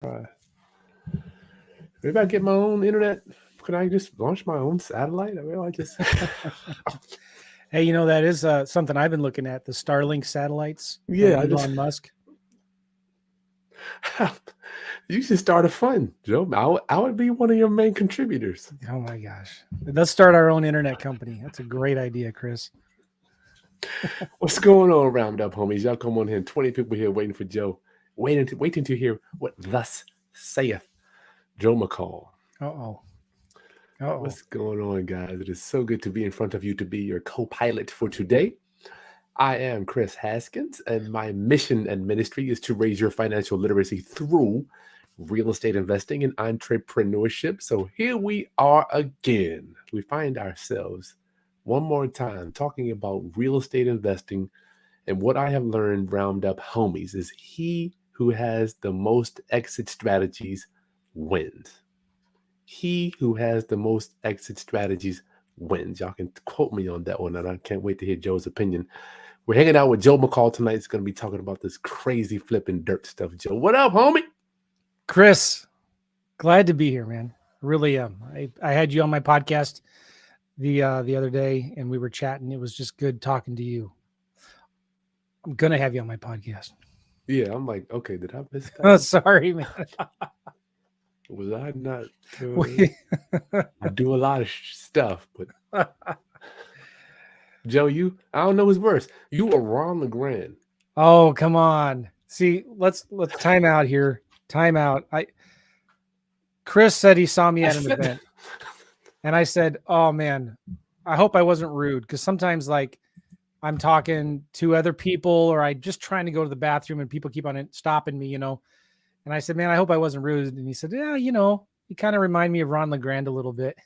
Right. Maybe I get my own internet. Could I just launch my own satellite? I mean, I just. Hey, that is something I've been looking at, the Starlink satellites from Yeah, I just. Elon Musk. You should start a fund, Joe. I would be one of your main contributors. Oh my gosh. Let's start our own internet company. That's a great idea, Chris. What's going on, Roundup homies? Y'all come on here. 20 people here waiting for Joe. Waiting to hear what thus saith Joe McCall. Uh-oh. What's going on, guys? It is so good to be in front of you to be your co-pilot for today. I am Chris Haskins, and my mission and ministry is to raise your financial literacy through real estate investing and entrepreneurship. So here we are again. We find ourselves one more time talking about real estate investing. And what I have learned, Roundup homies, is he who has the most exit strategies wins. He who has the most exit strategies wins. Y'all can quote me on that one, and I can't wait to hear Joe's opinion. We're hanging out with Joe McCall tonight. He's going to be talking about this crazy Flippin Dirt stuff. Joe, what up, homie? Chris, glad to be here, man. Really am. I had you on my podcast the other day, and we were chatting. It was just good talking to you. I'm going to have you on my podcast. Yeah, I'm like, okay, did I miss that? Oh, sorry, man. Was I not doing I do a lot of stuff, but Joe, I don't know who's worse. You or Ron LeGrand? Oh, come on. See, let's time out here. Time out. Chris said he saw me at an event. And I said, oh man, I hope I wasn't rude. Because sometimes like I'm talking to other people or I just trying to go to the bathroom and people keep on stopping me, And I said, man, I hope I wasn't rude. And he said, yeah, you kind of remind me of Ron LeGrand a little bit.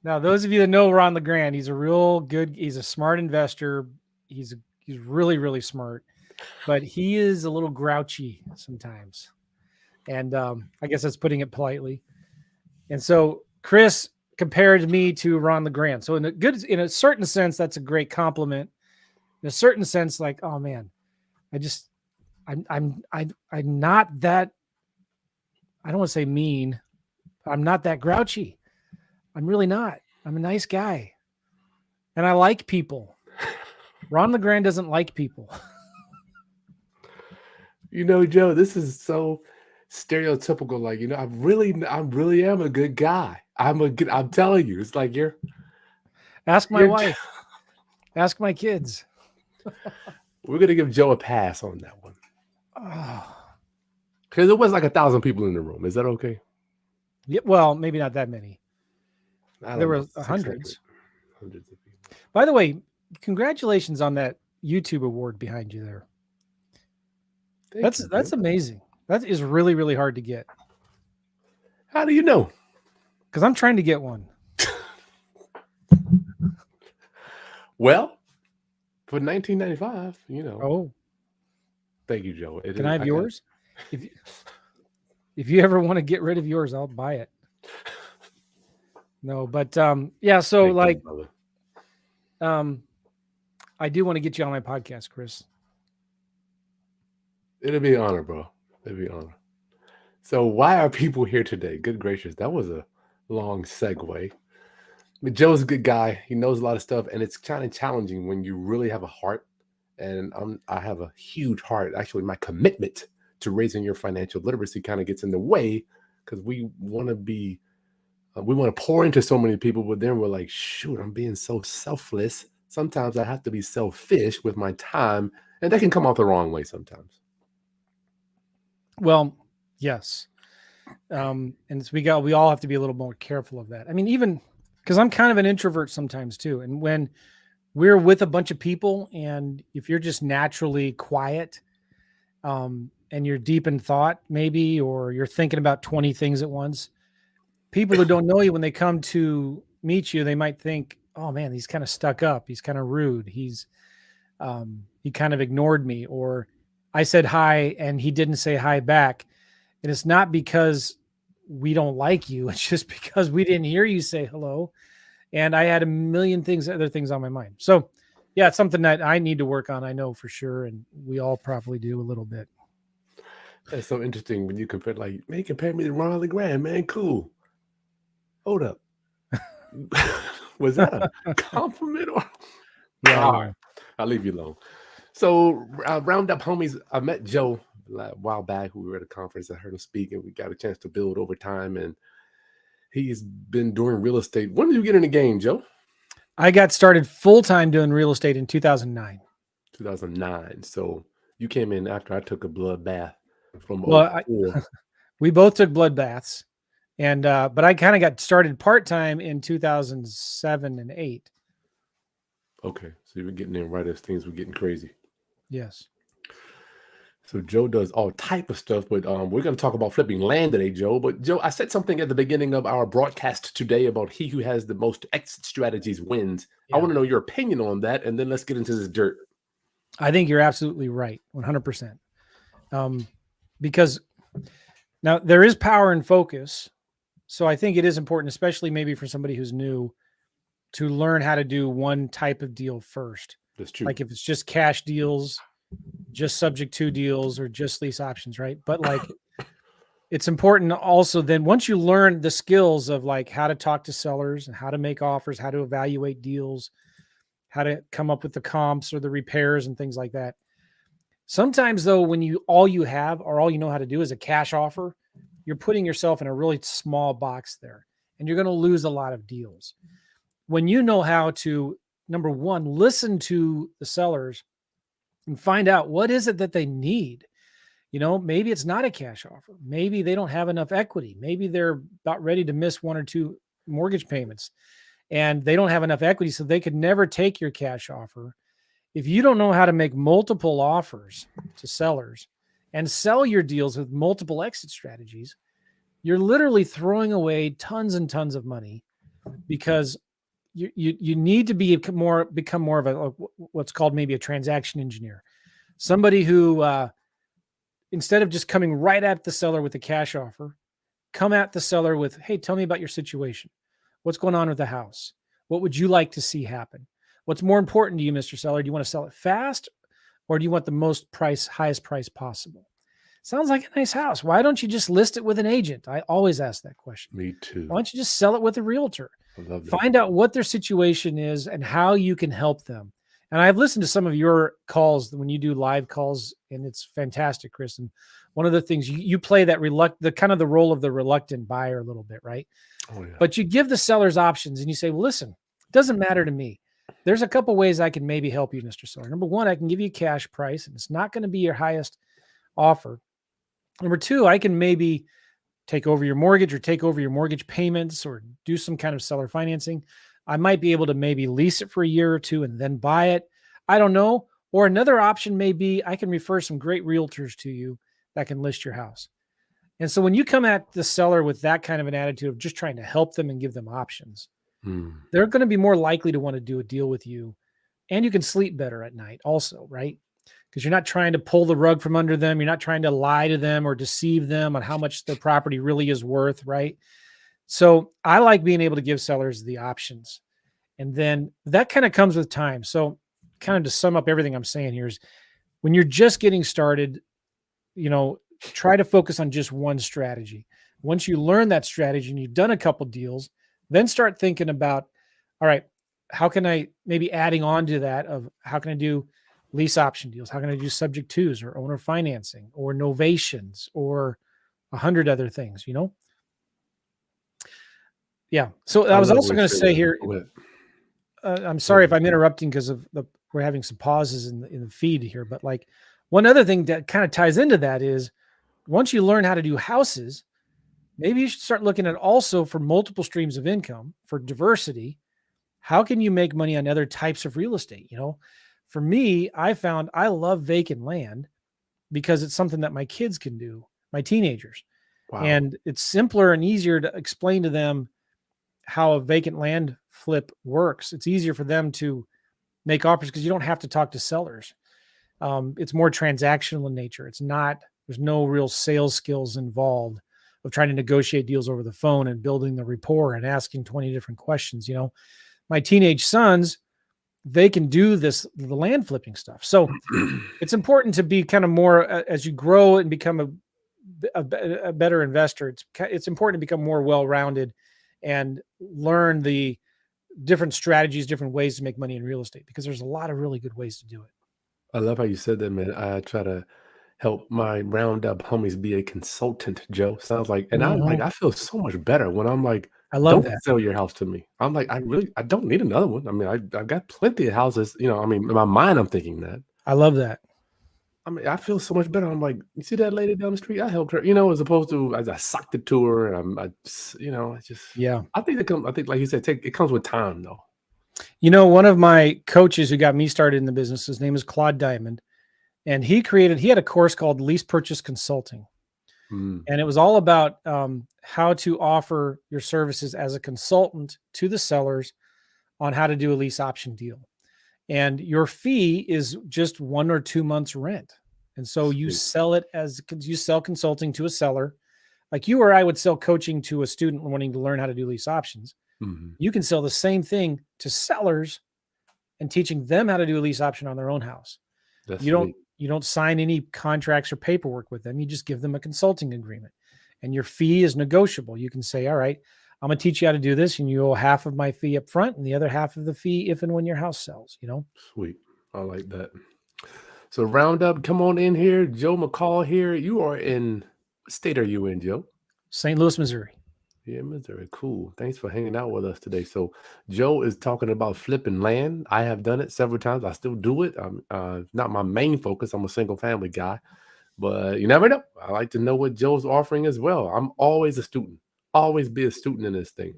Now, those of you that know Ron LeGrand, he's a smart investor. He's really, really smart, but he is a little grouchy sometimes. And I guess that's putting it politely. And so Chris compared me to Ron LeGrand. So in a certain sense, that's a great compliment. In a certain sense, like, oh man, I'm not that, I don't want to say mean. I'm not that grouchy. I'm really not. I'm a nice guy. And I like people. Ron LeGrand doesn't like people. Joe, this is so stereotypical. Like, I really am a good guy. I'm telling you, it's like Ask my wife. Ask my kids. We're going to give Joe a pass on that one. Because it was like 1,000 people in the room. Is that okay? Yeah, well, maybe not that many. There were hundreds. Hundreds of people. By the way, congratulations on that YouTube award behind you there. That's amazing. That is really, really hard to get. How do you know? Because I'm trying to get one. Well, for 1995, Oh. Thank you, Joe. Can I have yours? If you ever want to get rid of yours, I'll buy it. No, but yeah, so like I do want to get you on my podcast, Chris. It'll be an honor, bro. It'll be an honor. So why are people here today? Good gracious, that was a long segue. Joe's a good guy. He knows a lot of stuff, and it's kind of challenging when you really have a heart. And I have a huge heart. Actually, my commitment to raising your financial literacy kind of gets in the way because we want to pour into so many people, but then we're like, shoot, I'm being so selfless. Sometimes I have to be selfish with my time, and that can come out the wrong way sometimes. Well, yes. And we all have to be a little more careful of that. I mean, even because I'm kind of an introvert sometimes too. And when we're with a bunch of people and if you're just naturally quiet, and you're deep in thought maybe, or you're thinking about 20 things at once, people who don't know you, when they come to meet you, they might think, oh man, he's kind of stuck up. He's kind of rude. He kind of ignored me, or I said hi and he didn't say hi back. And it's not because we don't like you. It's just because we didn't hear you say hello. And I had a million other things on my mind. So yeah, it's something that I need to work on. I know for sure. And we all probably do a little bit. That's so interesting when you compare, like, man, you compare me to Ron LeGrand, man. Cool. Hold up. Was that a compliment or? Yeah, All yeah. right, I'll leave you alone. So, round up, homies. I met Joe a while back. We were at a conference. I heard him speak, and we got a chance to build over time. And he's been doing real estate. When did you get in the game, Joe? I got started full time doing real estate in 2009. 2009. So you came in after I took a blood bath from Well, 04. we both took blood baths, and but I kind of got started part time in 2007 and 8. Okay, so you were getting in right as things were getting crazy. Yes. So Joe does all type of stuff, but we're going to talk about flipping land today, Joe. But Joe, I said something at the beginning of our broadcast today about he who has the most exit strategies wins. I Yeah. want to know your opinion on that, and then let's get into this dirt. I think you're absolutely right, 100%. Because now there is power in focus. So I think it is important, especially maybe for somebody who's new, to learn how to do one type of deal first. That's true. Like if it's just cash deals, just subject to deals, or just lease options, right? But like it's important also then once you learn the skills of like how to talk to sellers and how to make offers, how to evaluate deals, how to come up with the comps or the repairs and things like that. Sometimes though, when all you have or all you know how to do is a cash offer, you're putting yourself in a really small box there and you're going to lose a lot of deals. When you know how to, number one, listen to the sellers and find out what is it that they need. You know, maybe it's not a cash offer. Maybe they don't have enough equity. Maybe they're about ready to miss 1 or 2 mortgage payments and they don't have enough equity, so they could never take your cash offer. If you don't know how to make multiple offers to sellers and sell your deals with multiple exit strategies, you're literally throwing away tons and tons of money because you need to become more of a what's called maybe a transaction engineer, somebody who instead of just coming right at the seller with a cash offer, come at the seller with, hey, tell me about your situation. What's going on with the house? What would you like to see happen? What's more important to you, Mr. Seller? Do you want to sell it fast or do you want the highest price possible? Sounds like a nice house. Why don't you just list it with an agent? I always ask that question. Me too. Why don't you just sell it with a realtor? I love that. Find out what their situation is and how you can help them. And I've listened to some of your calls when you do live calls, and it's fantastic, Chris. And one of the things you play that the role of the reluctant buyer a little bit, right? Oh, yeah. But you give the sellers options and you say, well, listen, it doesn't matter to me. There's a couple ways I can maybe help you, Mr. Seller. Number one, I can give you a cash price and it's not going to be your highest offer. Number two, I can maybe take over your mortgage or take over your mortgage payments or do some kind of seller financing. I might be able to maybe lease it for a year or two and then buy it. I don't know. Or another option may be I can refer some great realtors to you that can list your house. And so when you come at the seller with that kind of an attitude of just trying to help them and give them options, they're going to be more likely to want to do a deal with you. And you can sleep better at night also, right? Because you're not trying to pull the rug from under them. You're not trying to lie to them or deceive them on how much the property really is worth, right? So I like being able to give sellers the options. And then that kind of comes with time. So kind of to sum up everything I'm saying here is when you're just getting started, try to focus on just one strategy. Once you learn that strategy and you've done a couple deals, then start thinking about, all right, how can I maybe adding on to that of how can I do lease option deals? How can I do subject twos or owner financing or novations or 100 other things, Yeah. So I was also going to say here, I'm sorry if I'm interrupting because we're having some pauses in the feed here, but like one other thing that kind of ties into that is once you learn how to do houses, maybe you should start looking at also for multiple streams of income for diversity. How can you make money on other types of real estate? For me, I found I love vacant land because it's something that my kids can do, my teenagers. Wow. And it's simpler and easier to explain to them how a vacant land flip works. It's easier for them to make offers because you don't have to talk to sellers. It's more transactional in nature. There's no real sales skills involved of trying to negotiate deals over the phone and building the rapport and asking 20 different questions. My teenage sons, they can do the land flipping stuff. So it's important to be kind of more as you grow and become a better investor, it's important to become more well-rounded and learn the different strategies, different ways to make money in real estate, because there's a lot of really good ways to do it. I love how you said that, man. I try to help my roundup homies be a consultant, Joe. Sounds like, and Mhm. I feel so much better when I'm like, I love don't that. sell your house to me. I'm like, I don't need another one. I mean, I've got plenty of houses, I mean, in my mind, I'm thinking that. I love that. I mean, I feel so much better. I'm like, you see that lady down the street? I helped her, as opposed to as I socked it to her. And I just, Yeah. I think, like you said, it comes with time, though. One of my coaches who got me started in the business, his name is Claude Diamond, and he had a course called Lease Purchase Consulting. Mm, And it was all about how to offer your services as a consultant to the sellers on how to do a lease option deal. And your fee is just 1 or 2 months rent. And so you sweet. sell consulting to a seller, like you or I would sell coaching to a student wanting to learn how to do lease options. Mhm. You can sell the same thing to sellers and teaching them how to do a lease option on their own house. That's You don't sweet. you don't sign any contracts or paperwork with them. You just give them a consulting agreement. And your fee is negotiable. You can say, all right, I'm going to teach you how to do this, and you owe half of my fee up front and the other half of the fee if and when your house sells. Sweet. I like that. So roundup, come on in here. Joe McCall here. You are in what state are you in, Joe? St. Louis, Missouri. Yeah, Missouri. Cool. Thanks for hanging out with us today. So Joe is talking about flipping land. I have done it several times. I still do it. I'm not my main focus. I'm a single family guy, but you never know. I like to know what Joe's offering as well. I'm always a student. Always be a student in this thing.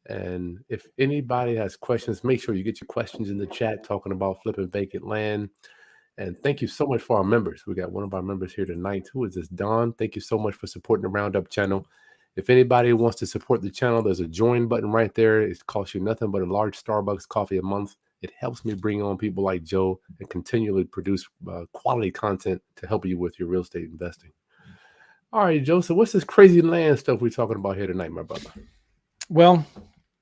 And if anybody has questions, make sure you get your questions in the chat talking about flipping vacant land. And thank you so much for our members. We got one of our members here tonight. Who is this? Don. Thank you so much for supporting the Roundup channel. If anybody wants to support the channel, there's a join button right there. It costs you nothing but a large Starbucks coffee a month. It helps me bring on people like Joe and continually produce quality content to help you with your real estate investing. All right, Joe. So what's this crazy land stuff we're talking about here tonight, my brother? Well,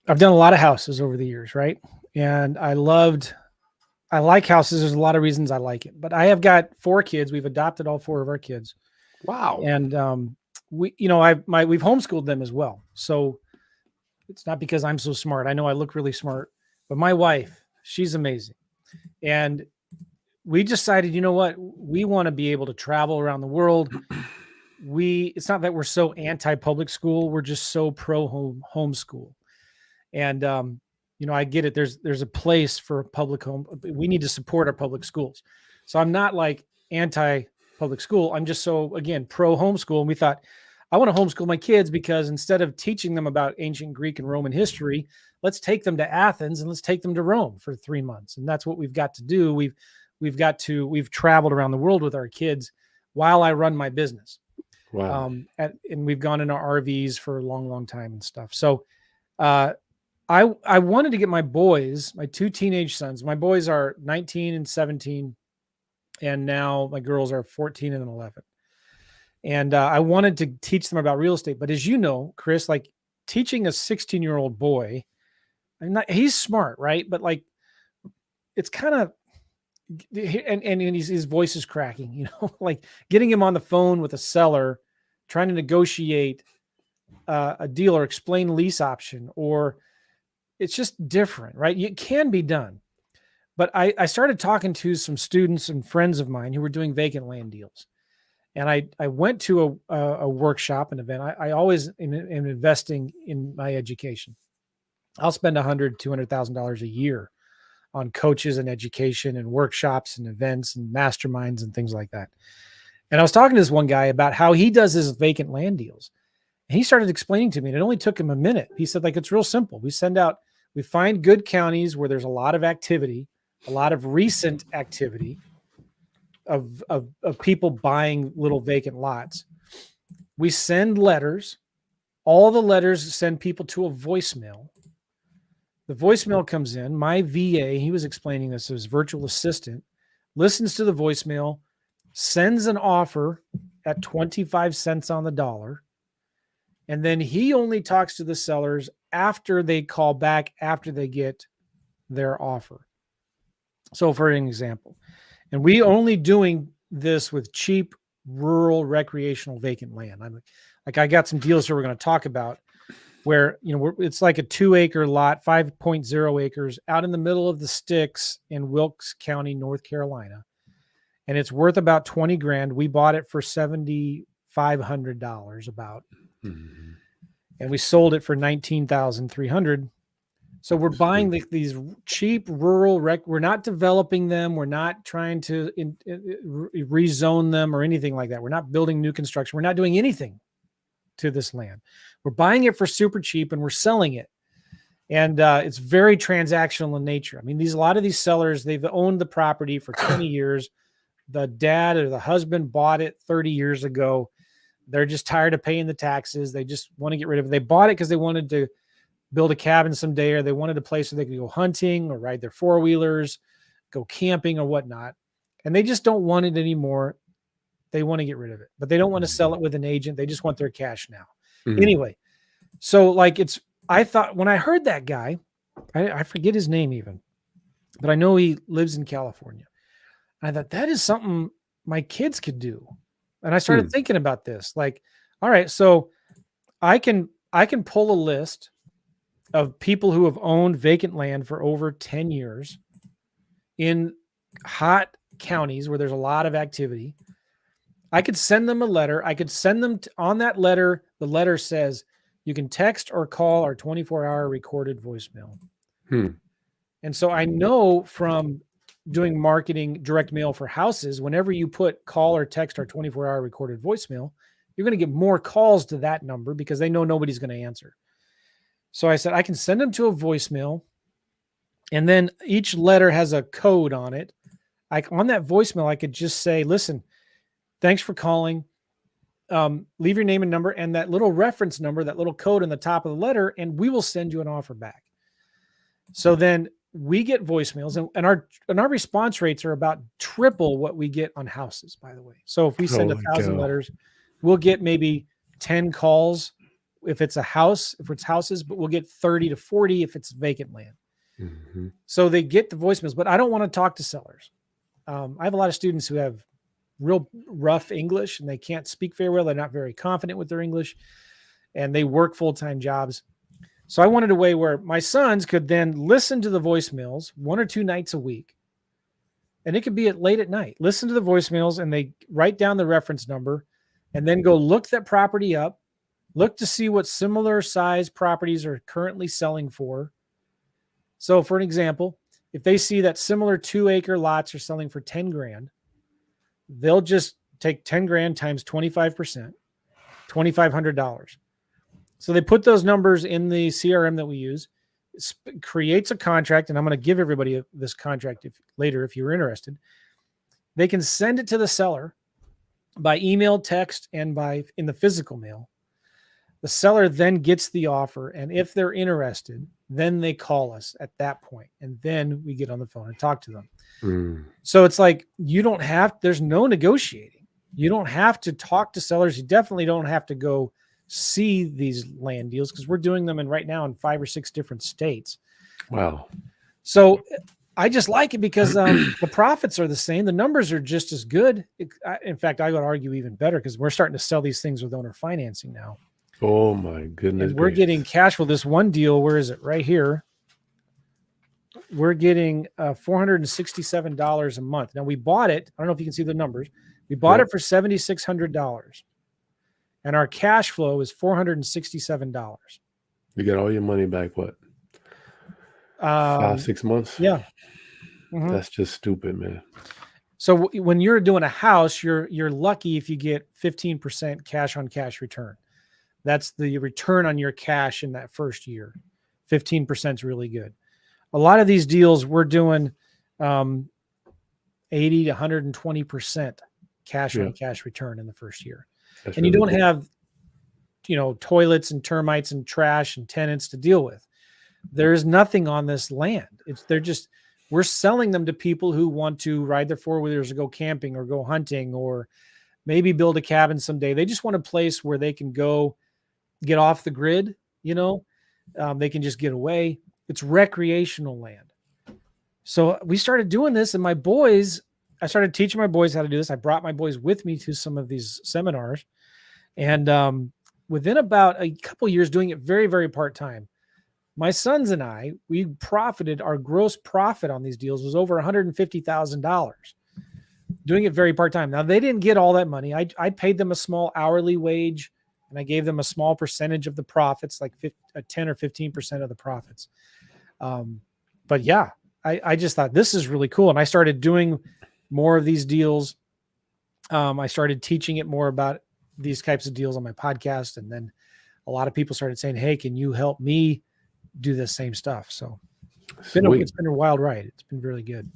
I've done a lot of houses over the years, right? And I like houses. There's a lot of reasons I like it, but I have got 4 kids. We've adopted all 4 of our kids. Wow. And we've homeschooled them as well. So it's not because I'm so smart. I know I look really smart, but my wife, she's amazing. And we decided, you know what? We want to be able to travel around the world. It's not that we're so anti-public school. We're just so pro homeschool. And I get it. There's a place for public home. We need to support our public schools. So I'm not like anti-public school. I'm just so, again, pro homeschool. And we thought, I want to homeschool my kids because instead of teaching them about ancient Greek and Roman history, let's take them to Athens and let's take them to Rome for 3 months. And that's what we've got to do. We've traveled around the world with our kids while I run my business. Wow. And we've gone in our RVs for a long, long time and stuff. So I wanted to get my 2 teenage sons. My boys are 19 and 17, and now my girls are 14 and 11. And I wanted to teach them about real estate. But as you know, Chris, like teaching a 16-year-old boy, he's smart, right? But like, it's kind of, and his voice is cracking, like getting him on the phone with a seller, trying to negotiate a deal or explain lease option, or it's just different, right? It can be done. But I started talking to some students and friends of mine who were doing vacant land deals. And I went to a workshop, an event. I always am investing in my education. I'll spend $200,000 a year on coaches and education and workshops and events and masterminds and things like that. And I was talking to this one guy about how he does his vacant land deals. And he started explaining to me, and it only took him a minute. He said, like, it's real simple. We find good counties where there's a lot of activity, a lot of recent activity of people buying little vacant lots. We send letters. All the letters send people to a voicemail. The voicemail comes in. My VA, he was explaining this, his virtual assistant, listens to the voicemail, sends an offer at 25 cents on the dollar. And then he only talks to the sellers after they call back, after they get their offer. So for an example, and we only doing this with cheap rural recreational vacant land. I got some deals here we're going to talk about where, it's like a 2-acre lot, 5.0 acres out in the middle of the sticks in Wilkes County, North Carolina. And it's worth about 20 grand. We bought it for $7,500 about, and we sold it for 19,300. So we're buying these cheap rural we're not developing them. We're not trying to rezone them or anything like that. We're not building new construction. We're not doing anything to this land. We're buying it for super cheap and we're selling it. And it's very transactional in nature. I mean, a lot of these sellers, they've owned the property for 20 years. The dad or the husband bought it 30 years ago. They're just tired of paying the taxes. They just want to get rid of it. They bought it because they wanted to build a cabin someday, or they wanted a place where they could go hunting or ride their four-wheelers, go camping or whatnot. And they just don't want it anymore. They want to get rid of it, but they don't want to sell it with an agent. They just want their cash now. Anyway, so I thought when I heard that guy, I forget his name even, but I know he lives in California. I thought that is something my kids could do. And I started thinking about this, all right, so I can pull a list of people who have owned vacant land for over 10 years in hot counties where there's a lot of activity. I could send them a letter. I could send them on that letter. The letter says you can text or call our 24-hour recorded voicemail. And so I know from doing marketing direct mail for houses, whenever you put call or text our 24-hour recorded voicemail, you're going to get more calls to that number because they know nobody's going to answer. So I said, I can send them to a voicemail, and then each letter has a code on it. On that voicemail, I could just say, listen, thanks for calling. Leave your name and number and that little reference number, that little code in the top of the letter, and we will send you an offer back. So then we get voicemails, and our response rates are about triple what we get on houses, by the way. So if we send 1,000 letters, we'll get maybe 10 calls if it's houses, but we'll get 30 to 40 if it's vacant land. So they get the voicemails, but I don't want to talk to sellers. I have a lot of students who have real rough English and they can't speak very well. They're not very confident with their English and they work full-time jobs. So I wanted a way where my sons could then listen to the voicemails 1 or 2 nights a week. And it could be late at night. Listen to the voicemails and they write down the reference number and then go look that property up, look to see what similar size properties are currently selling for. So for an example, if they see that similar 2-acre lots are selling for 10 grand, they'll just take 10 grand times 25%, $2,500. So they put those numbers in the CRM that we use, creates a contract, and I'm going to give everybody this contract later if you're interested. They can send it to the seller by email, text, and in the physical mail. The seller then gets the offer, and if they're interested, then they call us at that point, and then we get on the phone and talk to them. So it's like there's no negotiating. You don't have to talk to sellers. You definitely don't have to go see these land deals because we're doing them right now in 5 or 6 different states. Wow. So I just like it because the profits are the same. The numbers are just as good. In fact, I would argue even better because we're starting to sell these things with owner financing now. Oh my goodness. And we're getting cash flow. This one deal, where is it? Right here. We're getting $467 a month. Now we bought it. I don't know if you can see the numbers. We bought it for $7,600. And our cash flow is $467. You get all your money back, what? 5-6 months? Yeah. That's just stupid, man. So when you're doing a house, you're lucky if you get 15% cash on cash return. That's the return on your cash in that first year. 15% is really good. A lot of these deals we're doing 80 to 120% cash on cash return in the first year. That's and you don't have, toilets and termites and trash and tenants to deal with. There's nothing on this land. We're selling them to people who want to ride their four-wheelers or go camping or go hunting or maybe build a cabin someday. They just want a place where they can go get off the grid, they can just get away. It's recreational land. So we started doing this and my boys, I started teaching my boys how to do this. I brought my boys with me to some of these seminars, and within about a couple of years doing it very, very part-time, my sons and I, we profited. Our gross profit on these deals was over $150,000 doing it very part-time. Now, they didn't get all that money. I paid them a small hourly wage, and I gave them a small percentage of the profits, like 10 or 15% of the profits. But yeah, I just thought this is really cool. And I started doing more of these deals. I started teaching it more about these types of deals on my podcast. And then a lot of people started saying, hey, can you help me do this same stuff? So it's been a wild ride. It's been really good.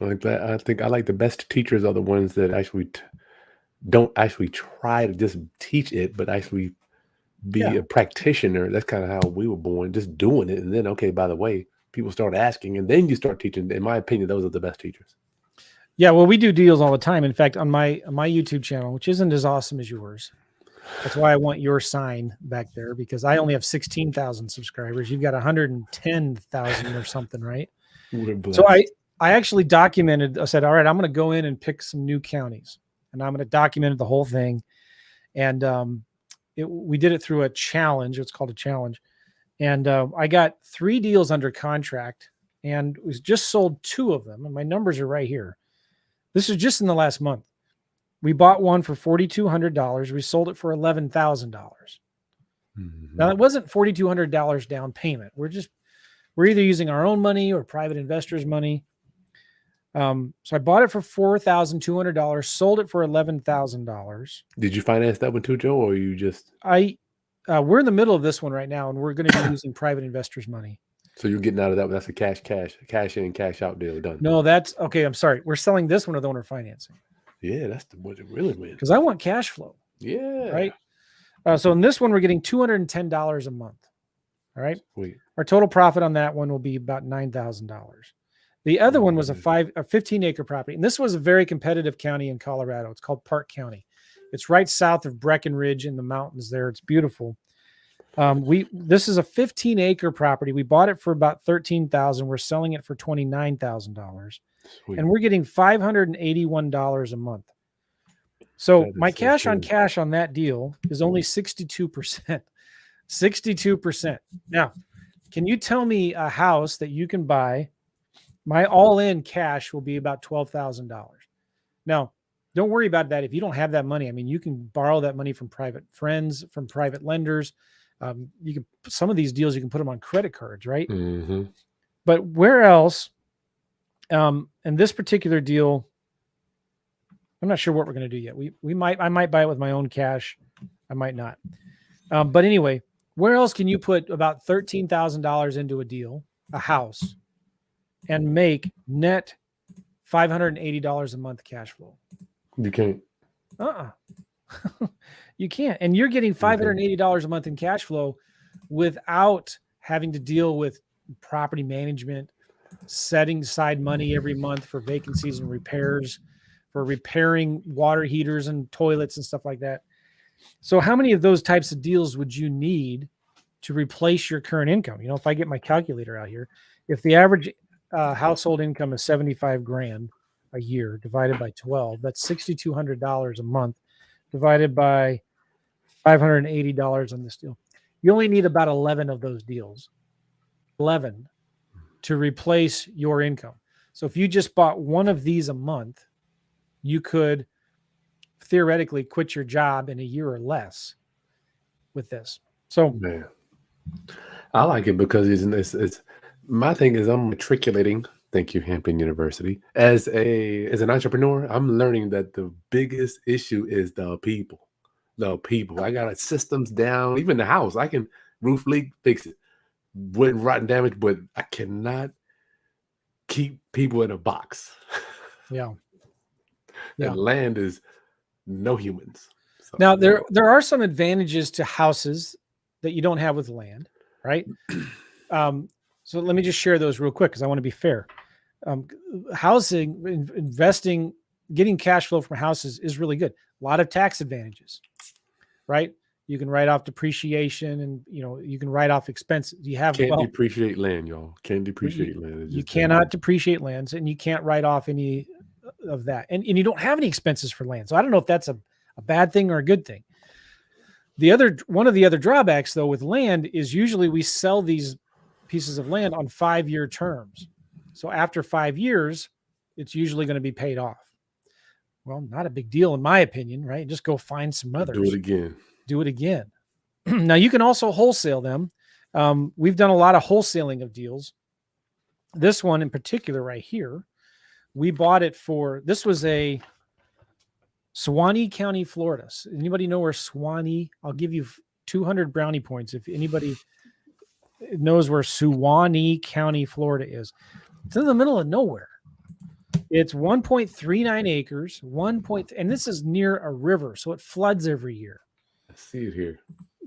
Like that, I think I like the best teachers are the ones that actually don't actually try to just teach it, but actually be a practitioner. That's kind of how we were born, just doing it. And then, okay, by the way, people start asking, and then you start teaching. In my opinion, those are the best teachers. Yeah, well, we do deals all the time. In fact, on my YouTube channel, which isn't as awesome as yours, that's why I want your sign back there, because I only have 16,000 subscribers. You've got 110,000 or something, right? So I actually documented. I said, all right, I'm going to go in and pick some new counties, and I'm going to document the whole thing. And we did it through a challenge. It's called a challenge. And I got 3 deals under contract, and we just sold 2 of them. And my numbers are right here. This is just in the last month. We bought one for $4,200. We sold it for $11,000. Now, it wasn't $4,200 down payment. We're either using our own money or private investors' money. So I bought it for $4,200, sold it for $11,000. Did you finance that one too, Joe, or you just? We're in the middle of this one right now, and we're going to be using private investors' money. So you're getting out of that one. That's a cash in, cash out deal done. No, that's okay. I'm sorry. We're selling this one or the one we're financing. Yeah, that's the one that really wins. Because I want cash flow. Yeah. Right. So in this one, we're getting $210 a month. All right. Sweet. Our total profit on that one will be about $9,000. The other one was a 15-acre property. And this was a very competitive county in Colorado. It's called Park County. It's right south of Breckenridge in the mountains there. It's beautiful. This is a 15-acre property. We bought it for about $13,000. We're selling it for $29,000. And we're getting $581 a month. So my cash on cash on that deal is only 62%. 62%. Now, can you tell me a house that you can buy? My all-in cash will be about $12,000. Now, don't worry about that. If you don't have that money, I mean, you can borrow that money from private friends, from private lenders. You can, some of these deals, you can put them on credit cards, right? Mm-hmm. But where else? And this particular deal, I'm not sure what we're going to do yet. I might buy it with my own cash. I might not. But anyway, where else can you put about $13,000 into a deal, a house, and make net $580 a month cash flow? You can't. You can't. And you're getting $580 a month in cash flow without having to deal with property management, setting aside money every month for vacancies and repairs, for repairing water heaters and toilets and stuff like that. So how many of those types of deals would you need to replace your current income? You know, if I get my calculator out here, if the average household income is 75 grand a year divided by 12, that's $6,200 a month divided by $580 on this deal. You only need about 11 of those deals, 11 to replace your income. So if you just bought one of these a month, you could theoretically quit your job in a year or less with this. So man, I like it because it's my thing is I'm matriculating. Thank you, Hampton University. As an entrepreneur, I'm learning that the biggest issue is the people. The people. I got systems down. Even the house, I can roof leak, fix it. Wind rotten damage, but I cannot keep people in a box. Yeah. And land is no humans. So, now there are some advantages to houses that you don't have with land, right? So let me just share those real quick because I want to be fair. Housing, investing, getting cash flow from houses is really good. A lot of tax advantages, right? You can write off depreciation, and you can write off expenses. You have can't depreciate land, y'all. Can't depreciate land. You cannot depreciate lands, and you can't write off any of that. And you don't have any expenses for land. So I don't know if that's a bad thing or a good thing. One of the other drawbacks though with land is usually we sell these pieces of land on 5-year terms. So after 5 years, it's usually going to be paid off. Well, not a big deal in my opinion, right? Just go find some others. Do it again. Now you can also wholesale them. We've done a lot of wholesaling of deals. This one in particular right here, we bought it for, this was a Suwannee County, Florida. Anybody know where Suwannee? I'll give you 200 brownie points if anybody knows where Suwannee County, Florida is. It's in the middle of nowhere. It's 1.39 acres, and this is near a river, so it floods every year. I see it here.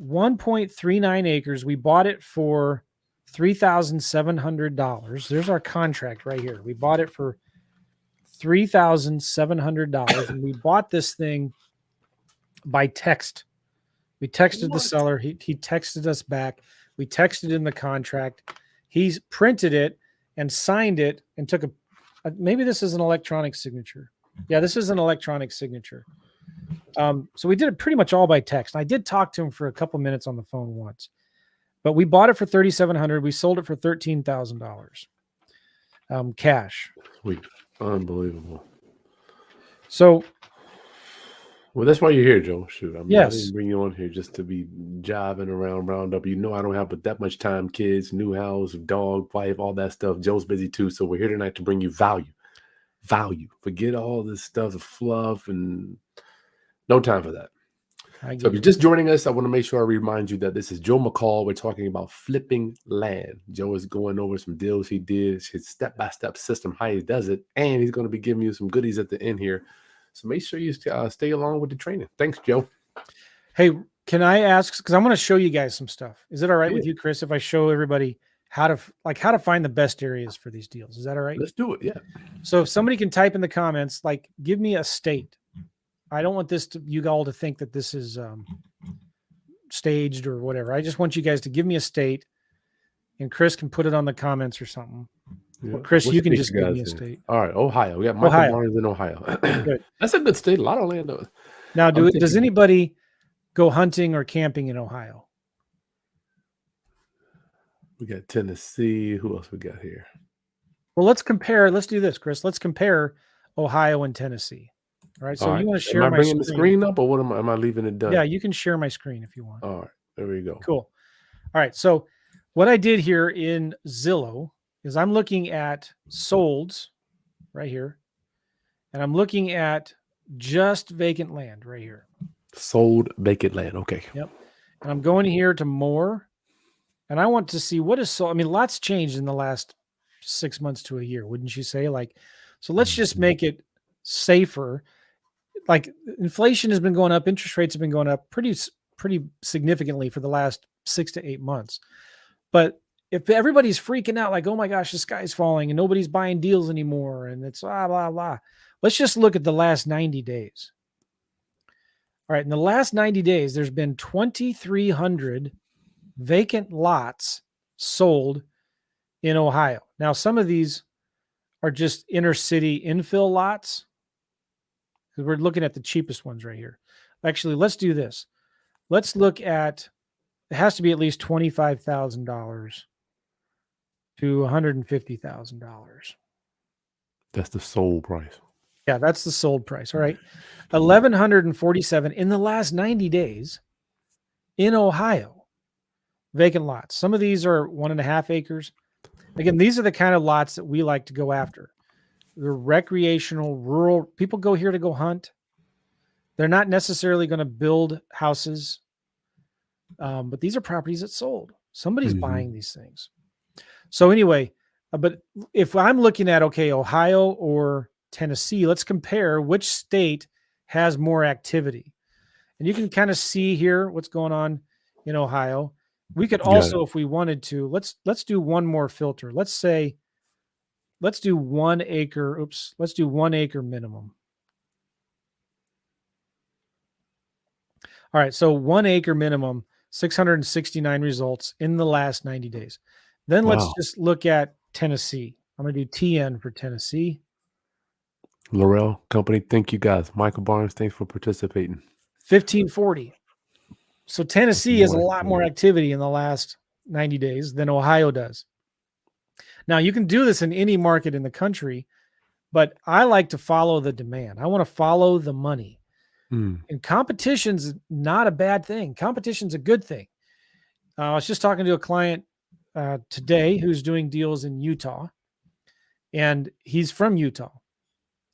1.39 acres. We bought it for $3,700. There's our contract right here. We bought it for $3,700, and we bought this thing by text. We texted the seller. He texted us back. We texted in the contract. He printed it and signed it and took maybe this is an electronic signature. Yeah, this is an electronic signature. So we did it pretty much all by text. I did talk to him for a couple minutes on the phone once, but we bought it for $3,700. We sold it for $13,000 cash. Sweet. Unbelievable. So, well, that's why you're here, Joe. Shoot, I yes. didn't bring you on here just to be jiving around Roundup. You know, I don't have but that much time. Kids, new house, dog, wife, all that stuff. Joe's busy too, so we're here tonight to bring you value. Forget all this stuff, the fluff, and no time for that. So if you're just joining us, I want to make sure I remind you that this is Joe McCall. We're talking about flipping land. Joe is going over some deals he did, his step-by-step system, how he does it, and he's going to be giving you some goodies at the end here. So make sure you stay along with the training. Thanks, Joe. Hey, can I ask, because I'm going to show you guys some stuff. Is it all right with you, Chris, if I show everybody how to find the best areas for these deals? Is that all right? Let's do it, yeah. So if somebody can type in the comments, like, give me a state. I don't want you all to think that this is staged or whatever. I just want you guys to give me a state, and Chris can put it on the comments or something. Yeah. Well, Chris, you can just give me a state. All right, Ohio. We got Michael Barnes in Ohio. Good. That's a good state. A lot of land. Now, does anybody go hunting or camping in Ohio? We got Tennessee. Who else we got here? Well, let's compare. Let's do this, Chris. Let's compare Ohio and Tennessee. All right. So you want to share my screen? Am I bringing the screen up, or what am I leaving it done? Yeah, you can share my screen if you want. All right. There we go. Cool. All right. So what I did here in Zillow is I'm looking at solds right here, and I'm looking at just vacant land right here. Sold vacant land. Okay. Yep. And I'm going here to more, and I want to see what is sold. I mean, lots changed in the last 6 months to a year, wouldn't you say? So let's just make it safer. Like, inflation has been going up, interest rates have been going up pretty significantly for the last 6 to 8 months. But if everybody's freaking out, like, oh my gosh, the sky's falling and nobody's buying deals anymore, and it's blah, blah, blah. Let's just look at the last 90 days. All right. In the last 90 days, there's been 2,300 vacant lots sold in Ohio. Now, some of these are just inner city infill lots, because we're looking at the cheapest ones right here. Actually, let's do this. Let's look at, it has to be at least $25,000 to $150,000. That's the sold price. Yeah, that's the sold price. All right. 1,147 in the last 90 days in Ohio, vacant lots. Some of these are 1.5 acres. Again, these are the kind of lots that we like to go after. They're recreational, rural. People go here to go hunt. They're not necessarily going to build houses, but these are properties that sold. Somebody's buying these things. So anyway, but if I'm looking at, okay, Ohio or Tennessee, let's compare which state has more activity. And you can kind of see here what's going on in Ohio. We could also, if we wanted to, let's do one more filter. Let's do 1 acre. Oops. Let's do 1 acre minimum. All right. So 1 acre minimum, 669 results in the last 90 days. Then let's just look at Tennessee. I'm going to do TN for Tennessee. Laurel Company, thank you guys. Michael Barnes, thanks for participating. 1540. So Tennessee has a More lot more activity in the last 90 days than Ohio does. Now, you can do this in any market in the country, but I like to follow the demand. I want to follow the money. And competition's not a bad thing. Competition's a good thing. I was just talking to a client today who's doing deals in Utah, and he's from Utah.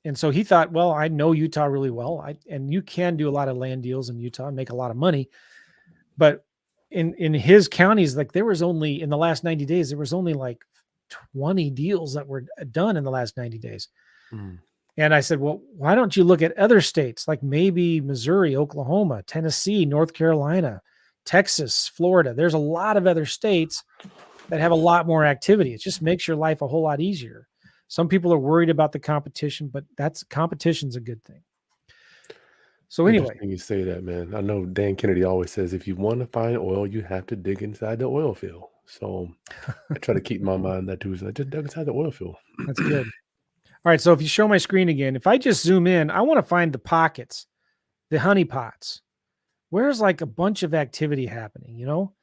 And so he thought, well, I know Utah really well. And you can do a lot of land deals in Utah and make a lot of money. But in his counties, like there was only in the last 90 days, there was only like 20 deals that were done in the last 90 days. And I said, well, why don't you look at other states like maybe Missouri, Oklahoma, Tennessee, North Carolina, Texas, Florida? There's a lot of other states that have a lot more activity. It just makes your life a whole lot easier. Some people are worried about the competition, but competition's a good thing. So anyway, you say that, man. I know Dan Kennedy always says, if you want to find oil, you have to dig inside the oil field. So I try to keep my mind that too. So I just dug inside the oil field. That's good. All right. So if you show my screen again, if I just zoom in, I want to find the pockets, the honey pots. Where's like a bunch of activity happening, you know?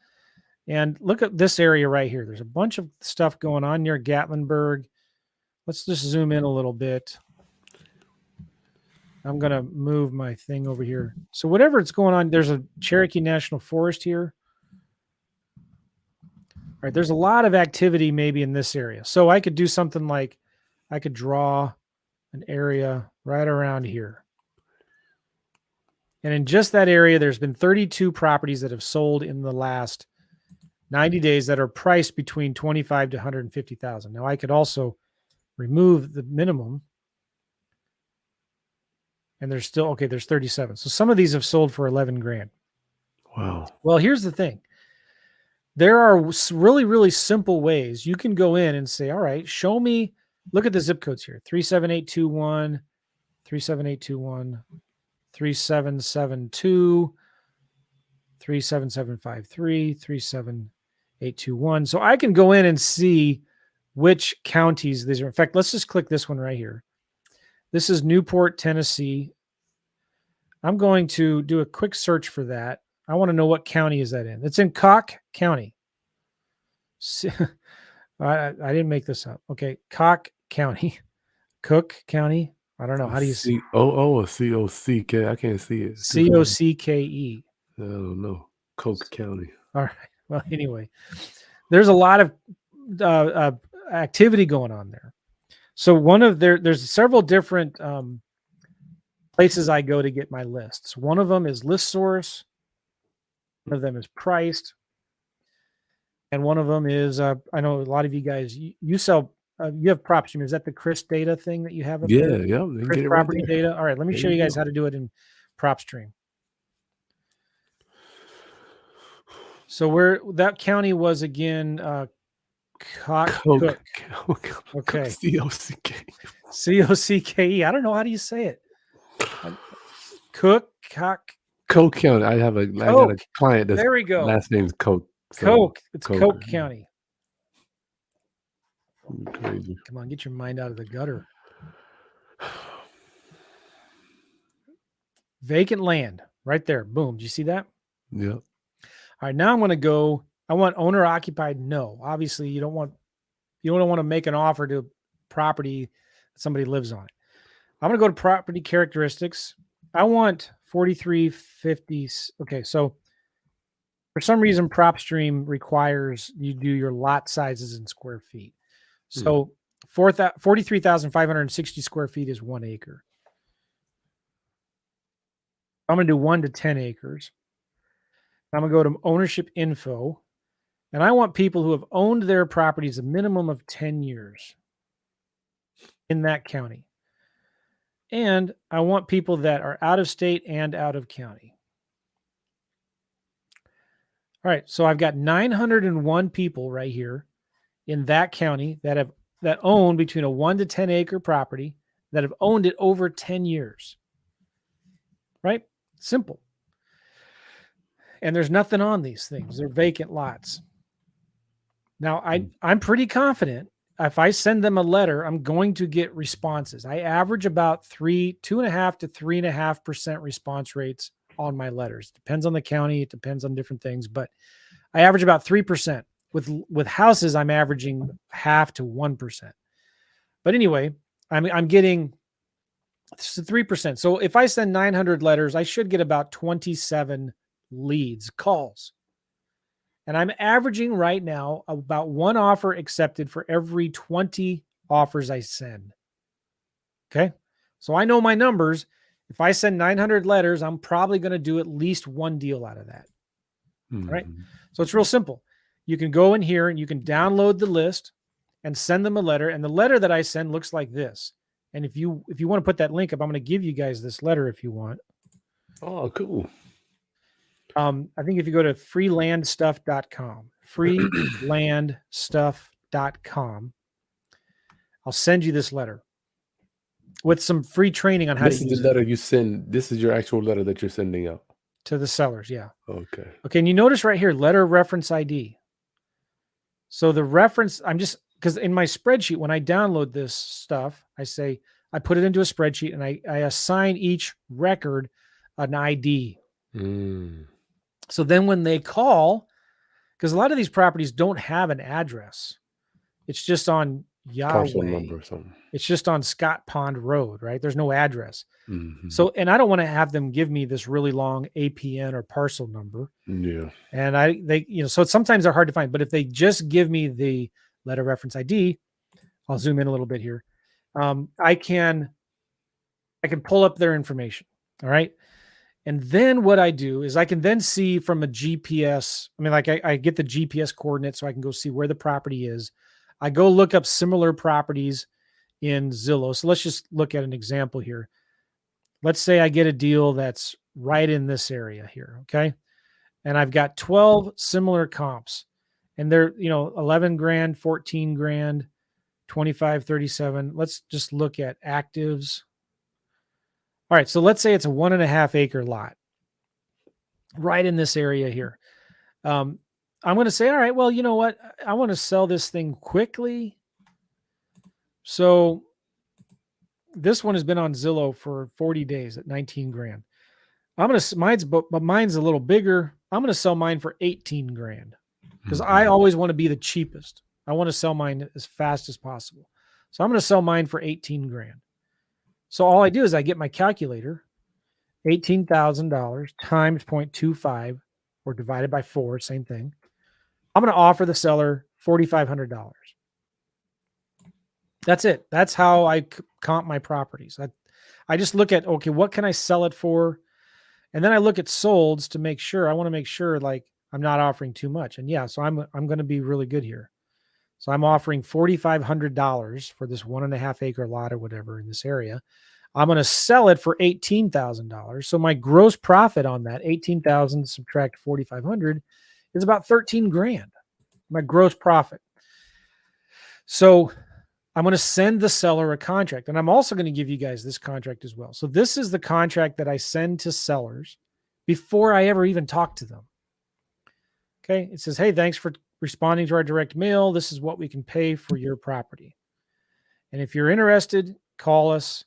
And look at this area right here. There's a bunch of stuff going on near Gatlinburg. Let's just zoom in a little bit. I'm going to move my thing over here. So whatever it's going on, there's a Cherokee National Forest here. All right. There's a lot of activity maybe in this area. So I could do something like I could draw an area right around here. And in just that area, there's been 32 properties that have sold in the last 90 days that are priced between 25 to 150,000. Now I could also remove the minimum. And there's still, okay, there's 37. So some of these have sold for 11 grand. Wow. Well, here's the thing. There are really, really simple ways you can go in and say, all right, show me, look at the zip codes here. 37821, 37821, 3772, 37753, 37821. So I can go in and see which counties these are. In fact, let's just click this one right here. This is Newport, Tennessee. I'm going to do a quick search for that. I want to know what county is that in. It's in Cook County. I didn't make this up. Okay, Cook County. Cook County. I don't know. How do you see? C-O-O or C-O-C-K? I can't see it. C-O-C-K-E. I don't know. Coke County. All right. Well, anyway, there's a lot of activity going on there. So there's several different places I go to get my lists. One of them is ListSource. One of them is Priced. And one of them is, I know a lot of you guys, you sell, you have PropStream. Is that the Chris data thing that you have up there? Yeah. Chris property data. All right. Let me show you guys how to do it in PropStream. So that county was again, Cook. Okay. C-O-C-K. C-O-C-K-E. I don't know. How do you say it? Cook. Coke County. I got a client that's there we go. Last name's Coke. So Coke. It's Coke County. Crazy. Come on, get your mind out of the gutter. Vacant land right there. Boom. Do you see that? Yeah. All right. Now I'm going to go. I want owner occupied. No, obviously you don't want to make an offer to property that somebody lives on. I'm going to go to property characteristics. I want 4350. Okay. So for some reason, PropStream requires you do your lot sizes in square feet. So 43,560 square feet is 1 acre. I'm going to do 1 to 10 acres. I'm going to go to ownership info. And I want people who have owned their properties a minimum of 10 years in that county. And I want people that are out of state and out of county. All right, so I've got 901 people right here in that county that own between a 1 to 10 acre property that have owned it over 10 years. Right? Simple. And there's nothing on these things. They're vacant lots. Now, I'm pretty confident if I send them a letter, I'm going to get responses. I average about 2.5 to 3.5% response rates on my letters. Depends on the county. It depends on different things, but I average about 3%. With houses, I'm averaging 0.5 to 1%. But anyway, I'm getting 3%. So if I send 900 letters, I should get about 27 leads, calls. And I'm averaging right now about 1 offer accepted for every 20 offers I send. Okay. So I know my numbers. If I send 900 letters, I'm probably going to do at least 1 deal out of that. Mm-hmm. All right. So it's real simple. You can go in here and you can download the list and send them a letter. And the letter that I send looks like this. And if you want to put that link up, I'm going to give you guys this letter if you want. Oh, cool. I think if you go to freelandstuff.com, freelandstuff.com, I'll send you this letter with some free training on how This to is use the letter you send. This is your actual letter that you're sending out to the sellers. Yeah. Okay. Okay. And you notice right here, letter reference ID. So the reference, because in my spreadsheet, when I download this stuff, I put it into a spreadsheet and I assign each record an ID. So then when they call, because a lot of these properties don't have an address, it's just on Parcel Yahweh. number or something. It's just on Scott Pond Road, right? There's no address. Mm-hmm. So, and I don't want to have them give me this really long APN or parcel number. Yeah. And so sometimes they're hard to find, but if they just give me the letter reference ID, I'll zoom in a little bit here. I can pull up their information. All right. And then what I do is I can then see from a GPS. I mean, like I get the GPS coordinates so I can go see where the property is. I go look up similar properties in Zillow. So let's just look at an example here. Let's say I get a deal that's right in this area here. Okay. And I've got 12 similar comps and they're, 11 grand, 14 grand, 25, 37. Let's just look at actives. All right. So let's say it's a 1.5 acre lot right in this area here. I'm going to say, all right, well, you know what? I want to sell this thing quickly. So this one has been on Zillow for 40 days at 19 grand. Mine's a little bigger. I'm going to sell mine for 18 grand because I always want to be the cheapest. I want to sell mine as fast as possible. So I'm going to sell mine for 18 grand. So all I do is I get my calculator, $18,000 times 0.25 or divided by 4, same thing. I'm going to offer the seller $4,500. That's it. That's how I comp my properties. I just look at, okay, what can I sell it for? And then I look at solds to make sure. I want to make sure like I'm not offering too much. And yeah, so I'm going to be really good here. So I'm offering $4,500 for this 1.5 acre lot or whatever in this area. I'm going to sell it for $18,000. So my gross profit on that 18,000 subtract 4,500 is about 13 grand. My gross profit. So I'm going to send the seller a contract, and I'm also going to give you guys this contract as well. So this is the contract that I send to sellers before I ever even talk to them. Okay. It says, hey, thanks for responding to our direct mail. This is what we can pay for your property. And if you're interested, call us.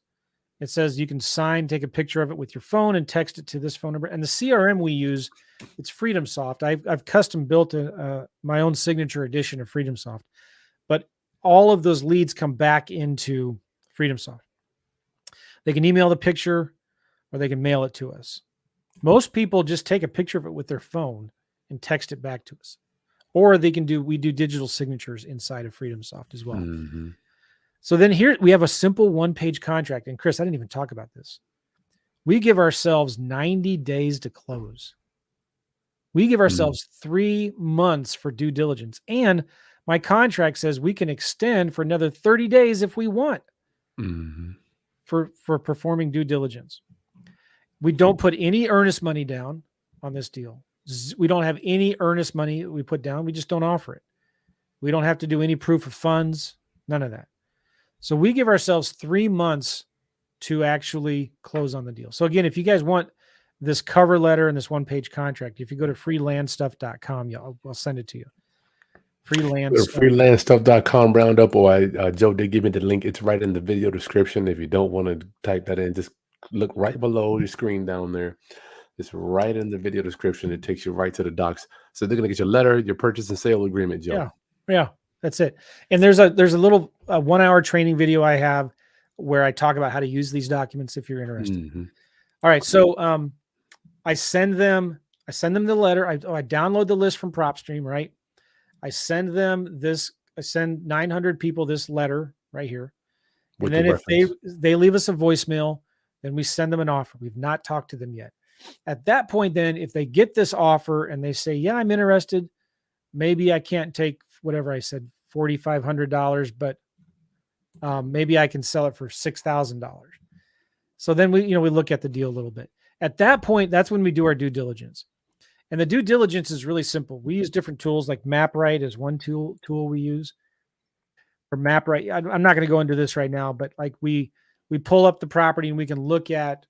It says you can take a picture of it with your phone and text it to this phone number. And the CRM we use, it's FreedomSoft. I've custom built my own signature edition of FreedomSoft, but all of those leads come back into FreedomSoft. They can email the picture or they can mail it to us. Most people just take a picture of it with their phone and text it back to us. Or we do digital signatures inside of FreedomSoft as well. Mm-hmm. So then here we have a simple 1-page contract. And Chris, I didn't even talk about this. We give ourselves 90 days to close. We give ourselves 3 months for due diligence. And my contract says we can extend for another 30 days if we want for performing due diligence. We don't put any earnest money down on this deal. We don't have any earnest money we put down. We just don't offer it. We don't have to do any proof of funds, none of that. So we give ourselves 3 months to actually close on the deal. So again, if you guys want this cover letter and this 1-page contract, if you go to freelandstuff.com, I'll send it to you. Freelance Go to stuff. freelancestuff.com roundup, or Joe did give me the link. It's right in the video description. If you don't want to type that in, just look right below your screen down there. It's right in the video description. It takes you right to the docs. So they're going to get your letter, your purchase and sale agreement, Joe. Yeah, that's it. And there's a little 1 hour training video I have where I talk about how to use these documents if you're interested. Mm-hmm. All right, so I send them the letter. I download the list from PropStream, right? I send them this. I send 900 people this letter right here. With And then the if reference. they leave us a voicemail, then we send them an offer. We've not talked to them yet. At that point, then if they get this offer and they say, yeah, I'm interested, maybe I can't take whatever I said, $4,500, but maybe I can sell it for $6,000. So then we look at the deal a little bit. At that point, that's when we do our due diligence. And the due diligence is really simple. We use different tools, like MapRight is one tool we use. For MapRight, I'm not going to go into this right now, but like we pull up the property and we can look at,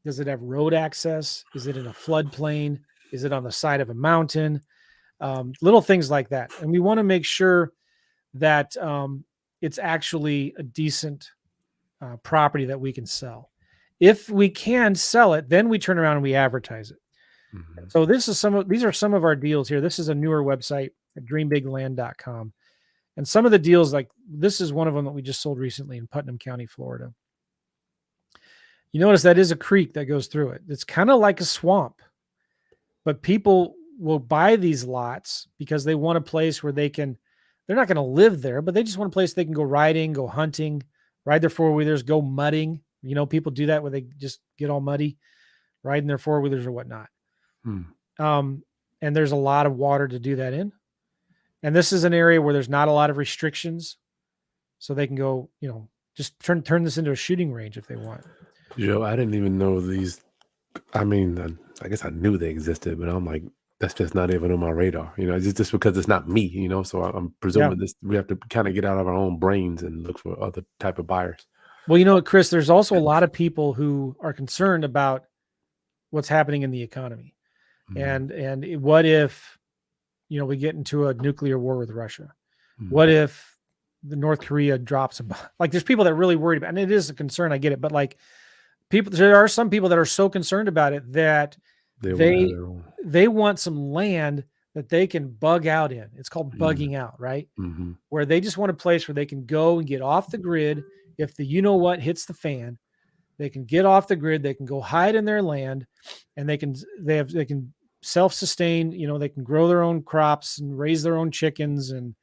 does it have road access? Is it in a floodplain? Is it on the side of a mountain? Little things like that. And we want to make sure that it's actually a decent property that we can sell. If we can sell it, then we turn around and we advertise it. Mm-hmm. So these are some of our deals here. This is a newer website at dreambigland.com. And some of the deals, like this is one of them that we just sold recently in Putnam County, Florida. You notice that is a creek that goes through it. It's kind of like a swamp, but people will buy these lots because they want a place where they're not going to live there, but they just want a place they can go riding, go hunting, ride their four-wheelers, go mudding. People do that where they just get all muddy, riding their four-wheelers or whatnot. And there's a lot of water to do that in. And this is an area where there's not a lot of restrictions. So they can go, just turn this into a shooting range if they want. Joe, I didn't even know these. I mean, I guess I knew they existed, but I'm like, that's just not even on my radar. It's just because it's not me, so I'm presuming we have to kind of get out of our own brains and look for other type of buyers. Well, Chris, there's also a lot of people who are concerned about what's happening in the economy. Mm-hmm. And what if, we get into a nuclear war with Russia? Mm-hmm. What if the North Korea drops like there's people that are really worried about, and it is a concern, I get it, but like there are some people that are so concerned about it that they want some land that they can bug out in. It's called bugging out, right? Mm-hmm. Where they just want a place where they can go and get off the grid. If the hits the fan, they can get off the grid. They can go hide in their land, and they can self-sustain. They can grow their own crops and raise their own chickens and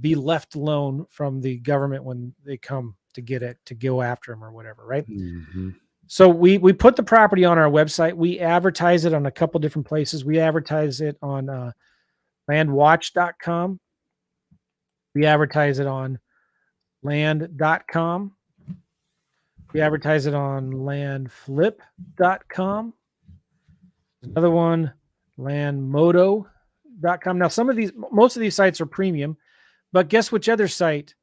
be left alone from the government when they come to get it, to go after them or whatever, right? Mm-hmm. So we put the property on our website. We advertise it on a couple different places. We advertise it on landwatch.com. We advertise it on land.com. We advertise it on landflip.com. Another one, landmodo.com. Now, most of these sites are premium, but guess which other site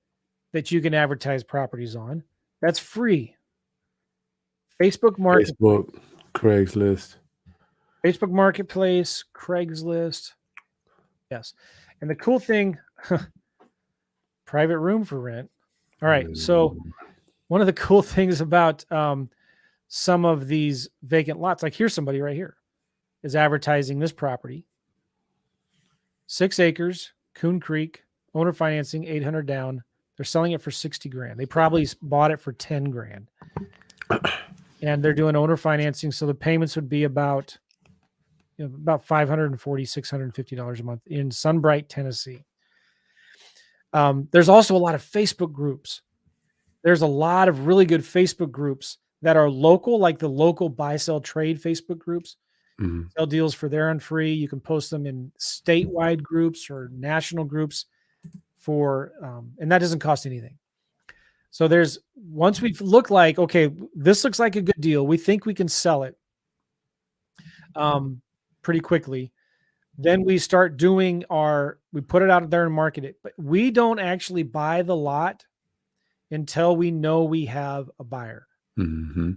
that you can advertise properties on? That's free. Facebook Craigslist. Facebook Marketplace, Craigslist. Yes. And the cool thing, private room for rent. All right. So one of the cool things about some of these vacant lots, like here's somebody right here, is advertising this property. 6 acres, Coon Creek, owner financing, 800 down. They're selling it for 60 grand. They probably bought it for 10 grand. And they're doing owner financing. So the payments would be about $540, $650 a month in Sunbright, Tennessee. There's also a lot of Facebook groups. There's a lot of really good Facebook groups that are local, like the local buy, sell, trade Facebook groups. Mm-hmm. Sell deals for there and free. You can post them in statewide groups or national groups and that doesn't cost anything. So once we look like, okay, this looks like a good deal. We think we can sell it pretty quickly. Then we start doing we put it out there and market it, but we don't actually buy the lot until we know we have a buyer. Mm-hmm.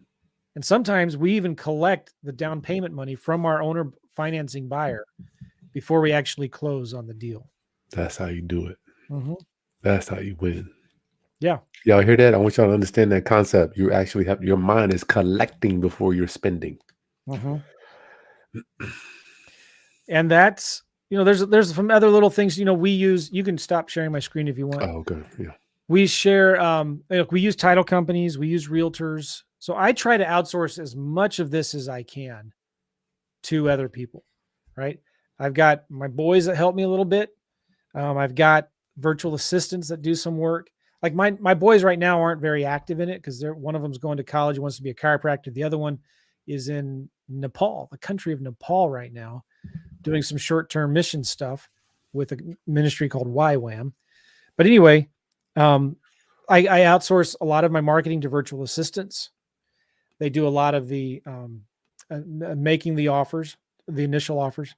And sometimes we even collect the down payment money from our owner financing buyer before we actually close on the deal. That's how you do it. Mm-hmm. That's how you win. Yeah. Y'all hear that? I want y'all to understand that concept. You actually have your mind is collecting before you're spending. Mm-hmm. And that's, there's some other little things, we use. You can stop sharing my screen if you want. Oh, okay. Yeah. We share, we use title companies, we use realtors. So I try to outsource as much of this as I can to other people, right? I've got my boys that help me a little bit. I've got virtual assistants that do some work. Like my boys right now aren't very active in it because one of them's going to college, wants to be a chiropractor. The other one is in Nepal, the country of Nepal right now, doing some short-term mission stuff with a ministry called YWAM. But anyway, I outsource a lot of my marketing to virtual assistants. They do a lot of the making the offers, the initial offers.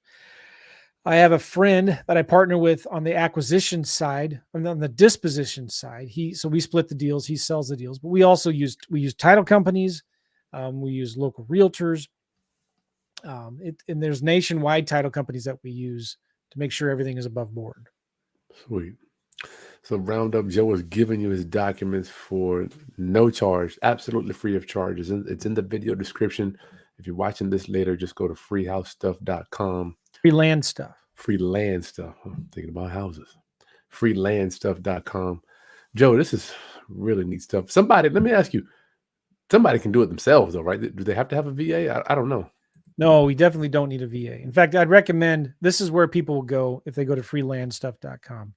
I have a friend that I partner with on the acquisition side, and on the disposition side. So we split the deals. He sells the deals, but we also use title companies. We use local realtors. And there's nationwide title companies that we use to make sure everything is above board. Sweet. So Roundup Joe is giving you his documents for no charge, absolutely free of charge. It's in the video description. If you're watching this later, just go to freehousestuff.com. Free land stuff. Free land stuff. I'm thinking about houses. Freelandstuff.com. Joe, this is really neat stuff. Let me ask you, somebody can do it themselves though, right? Do they have to have a VA? I don't know. No, we definitely don't need a VA. In fact, I'd recommend, this is where people will go if they go to freelandstuff.com.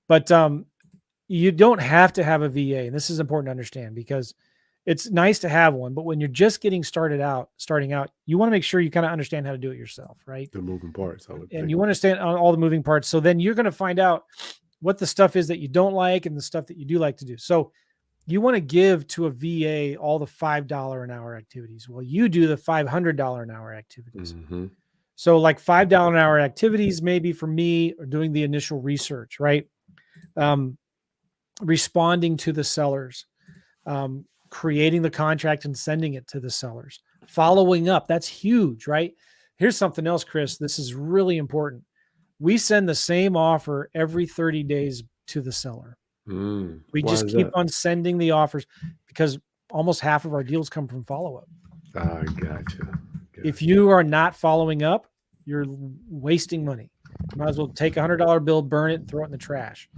But you don't have to have a VA. And this is important to understand because it's nice to have one. But when you're just starting out, you want to make sure you kind of understand how to do it yourself, right? The moving parts. And you understand all the moving parts. So then you're going to find out what the stuff is that you don't like and the stuff that you do like to do. So you want to give to a VA all the $5 an hour activities. Well, you do the $500 an hour activities. Mm-hmm. So like $5 an hour activities, maybe for me, or doing the initial research, right? Responding to the sellers, creating the contract and sending it to the sellers, following up. That's huge, right? Here's something else, Chris. This is really important. We send the same offer every 30 days to the seller. We just keep on sending the offers because almost half of our deals come from follow-up. I gotcha. If you are not following up, you're wasting money. You might as well take a $100 bill, burn it, and throw it in the trash.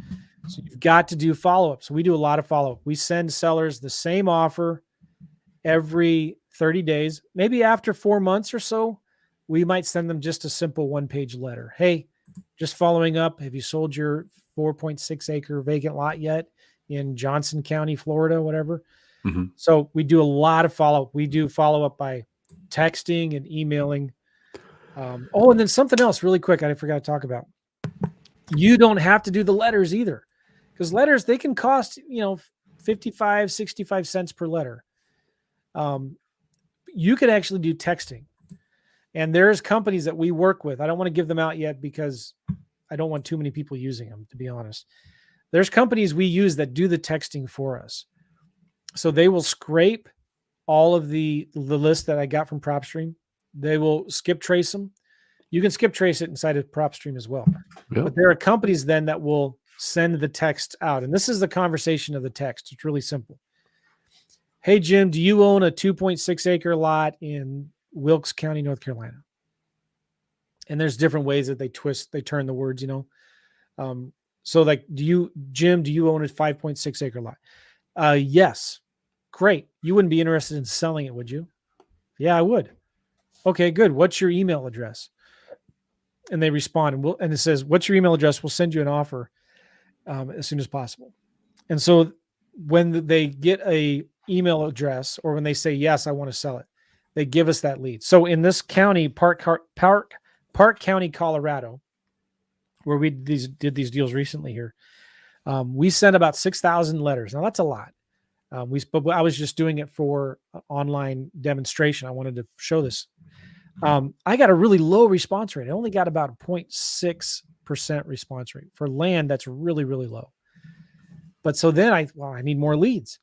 So you've got to do follow-up. So we do a lot of follow-up. We send sellers the same offer every 30 days. Maybe after 4 months or so, we might send them just a simple one-page letter. Hey, just following up. Have you sold your 4.6 acre vacant lot yet in Johnson County, Florida, whatever? Mm-hmm. So we do a lot of follow-up. We do follow-up by texting and emailing. And then something else really quick I forgot to talk about. You don't have to do the letters either, because letters, they can cost, 55, 65 cents per letter. You could actually do texting. And there's companies that we work with. I don't want to give them out yet because I don't want too many people using them, to be honest. There's companies we use that do the texting for us. So they will scrape all of the list that I got from PropStream. They will skip trace them. You can skip trace it inside of PropStream as well. Yep. But there are companies then that will send the text out. And this is the conversation of the text. It's really simple. Hey, Jim, do you own a 2.6 acre lot in Wilkes County, North Carolina? And there's different ways that they turn the words, So like, Jim, do you own a 5.6 acre lot? Yes. Great. You wouldn't be interested in selling it, would you? Yeah, I would. Okay, good. What's your email address? And they respond, and it says, what's your email address? We'll send you an offer as soon as possible. And so when they get a email address, or when they say, yes, I want to sell it, they give us that lead. So in this county, Park County, Colorado, where we did these deals recently here, we sent about 6,000 letters. Now that's a lot. I was just doing it for online demonstration. I wanted to show this. I got a really low response rate. I only got about a 0.6% response rate for land. That's really, really low. But so then I need more leads.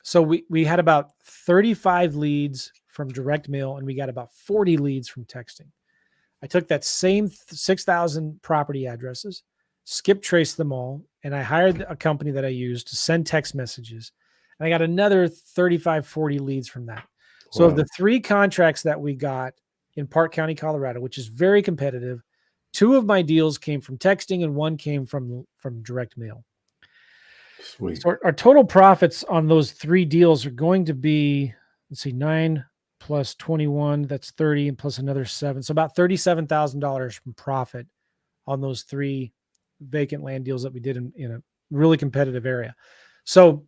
So we had about 35 leads from direct mail, and we got about 40 leads from texting. I took that same 6,000 property addresses, skip traced them all, and I hired a company that I used to send text messages. And I got another 35, 40 leads from that. So of the 3 contracts that we got in Park County, Colorado, which is very competitive, 2 of my deals came from texting and 1 came from direct mail. Sweet. So our total profits on those 3 deals are going to be, let's see, 9 plus 21, that's 30, and plus another 7. So about $37,000 from profit on those 3 vacant land deals that we did in a really competitive area. So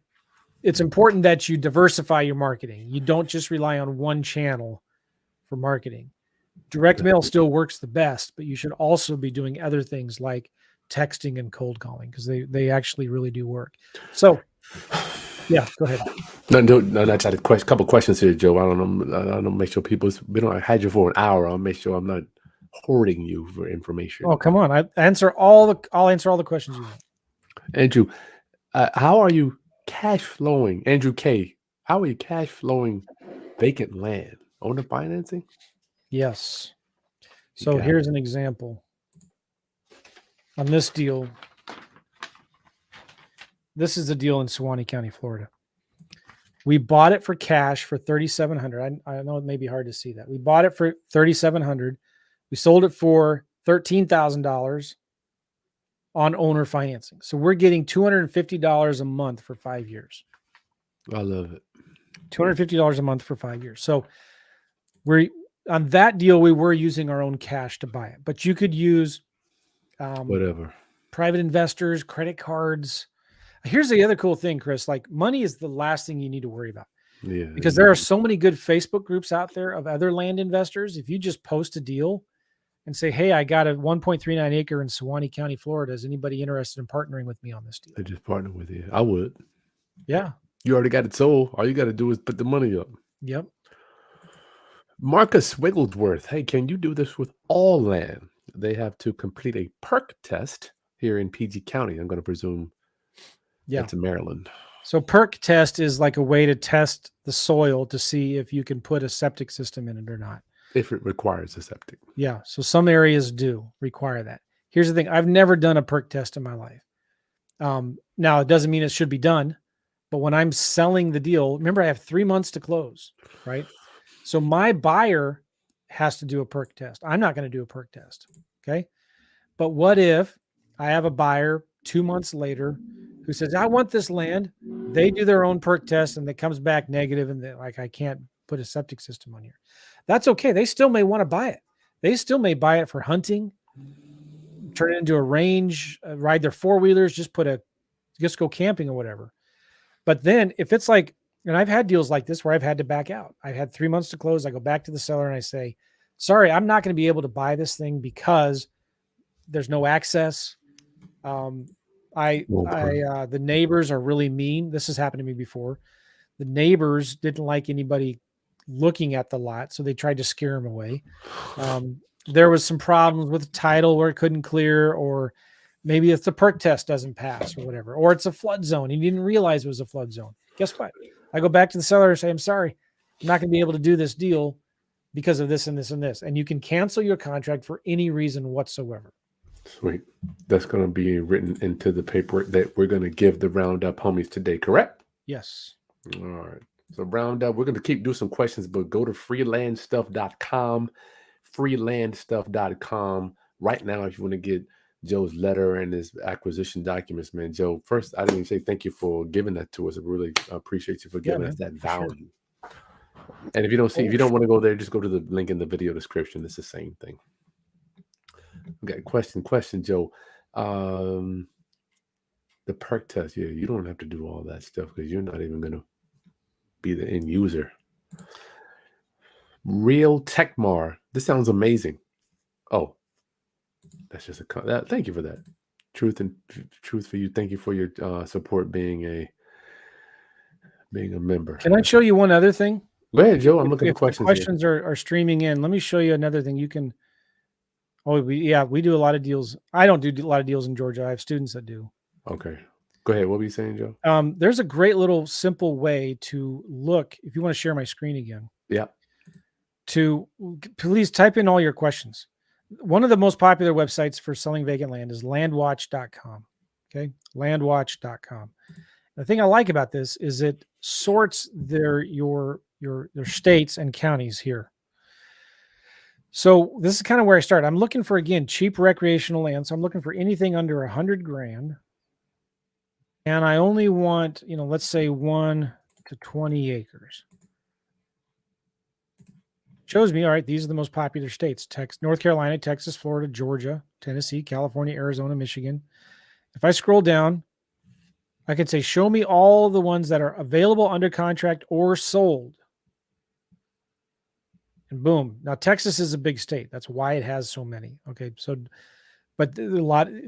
it's important that you diversify your marketing. You don't just rely on one channel for marketing. Direct mail still works the best, but you should also be doing other things like texting and cold calling, because they actually really do work. So yeah, go ahead. No, that's a couple questions here, Joe. I don't make sure we don't had you for an hour. I'll make sure I'm not hoarding you for information. Oh, come on. I'll answer all the questions you want. Andrew, how are you cash flowing? Andrew K, how are you cash flowing vacant land? Owner financing? Yes. So here's an example. On this deal, this is a deal in Suwannee County, Florida. We bought it for cash for $3,700. I know it may be hard to see that. We bought it for $3,700. We sold it for $13,000 on owner financing. So we're getting $250 a month for 5 years. I love it. $250 a month for 5 years. So we're on that deal. We were using our own cash to buy it, but you could use whatever, private investors, credit cards. Here's the other cool thing, Chris. Like, money is the last thing you need to worry about. Yeah. Because there are so many good Facebook groups out there of other land investors. If you just post a deal and say, hey, I got a 1.39 acre in Suwannee County, Florida. Is anybody interested in partnering with me on this deal? I just partner with you. I would. Yeah. You already got it sold. All you got to do is put the money up. Yep. Marcus Wigglesworth. Hey, can you do this with all land? They have to complete a perk test here in PG County. I'm going to presume that's in Maryland. So perk test is like a way to test the soil to see if you can put a septic system in it or not. If it requires a septic. Yeah. So some areas do require that. Here's the thing. I've never done a perk test in my life. Now, it doesn't mean it should be done, but when I'm selling the deal, remember I have 3 months to close, right? So my buyer has to do a perk test. I'm not going to do a perk test. Okay. But what if I have a buyer 2 months later who says, I want this land. They do their own perk test and it comes back negative and like, I can't put a septic system on here. That's okay. They still may want to buy it. They still may buy it for hunting, turn it into a range, ride their 4-wheelers, just go camping or whatever. But then if it's like, and I've had deals like this where I've had to back out. I've had 3 months to close. I go back to the seller and I say, sorry, I'm not going to be able to buy this thing because there's no access. The neighbors are really mean. This has happened to me before. The neighbors didn't like anybody looking at the lot, so they tried to scare them away. There was some problems with the title where it couldn't clear, or maybe if the perk test doesn't pass or whatever, or it's a flood zone. He didn't realize it was a flood zone. Guess what? I go back to the seller and say, I'm sorry, I'm not going to be able to do this deal because of this and this and this. And you can cancel your contract for any reason whatsoever. Sweet. That's going to be written into the paperwork that we're going to give the Roundup homies today, correct? Yes. All right. So Roundup, we're going to keep doing some questions, but go to freelandstuff.com, freelandstuff.com right now if you want to get Joe's letter and his acquisition documents, man. Joe, first, I didn't even say thank you for giving that to us. I really appreciate you for giving us that value. Sure. And if you don't want to go there, just go to the link in the video description. It's the same thing. Okay, question, Joe. The perk test, yeah, you don't have to do all that stuff because you're not even going to be the end user. Real Techmar. This sounds amazing. Oh, that's just thank you for that. Truth for you. Thank you for your support being a member. Can I show you one other thing? Go ahead, Joe. I'm looking at questions. Questions are streaming in. Let me show you another thing. You can. Oh, we do a lot of deals. I don't do a lot of deals in Georgia. I have students that do. Okay. Go ahead. What were you saying, Joe? There's a great little simple way to look. If you want to share my screen again. Yeah. To please type in all your questions. one of the most popular websites for selling vacant land is landwatch.com. Okay. Landwatch.com. The thing I like about this is it sorts your states and counties here. So this is kind of where I start. I'm looking for, again, cheap recreational land. So I'm looking for anything under 100 grand. And I only want, let's say 1 to 20 acres. Shows me, all right, these are the most popular states: North Carolina, Texas, Florida, Georgia, Tennessee, California, Arizona, Michigan. If I scroll down, I can say, show me all the ones that are available, under contract, or sold. And boom. Now, Texas is a big state. That's why it has so many. Okay. So, but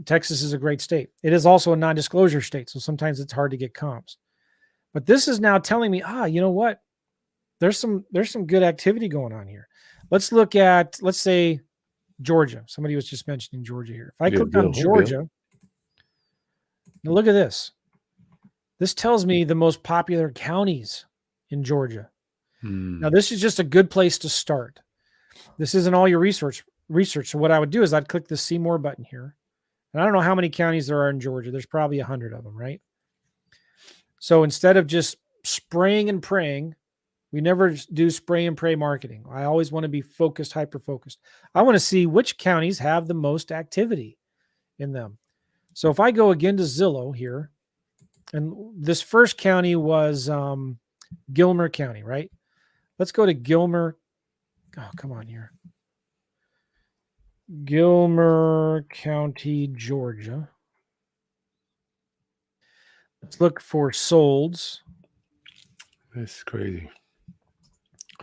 Texas is a great state. It is also a non-disclosure state. So sometimes it's hard to get comps. But this is now telling me, you know what? There's some good activity going on here. Let's look at, let's say, Georgia. Somebody was just mentioning Georgia here. If I click on Georgia, now look at this. This tells me the most popular counties in Georgia. Now, this is just a good place to start. This isn't all your research. So what I would do is I'd click the see more button here. And I don't know how many counties there are in Georgia. There's probably 100 of them, right? So instead of just spraying and praying, we never do spray and pray marketing. I always want to be focused, hyper-focused. I want to see which counties have the most activity in them. So if I go again to Zillow here, and this first county was Gilmer County, right? Let's go to Gilmer. Oh, come on here. Gilmer County, Georgia. Let's look for solds. That's crazy.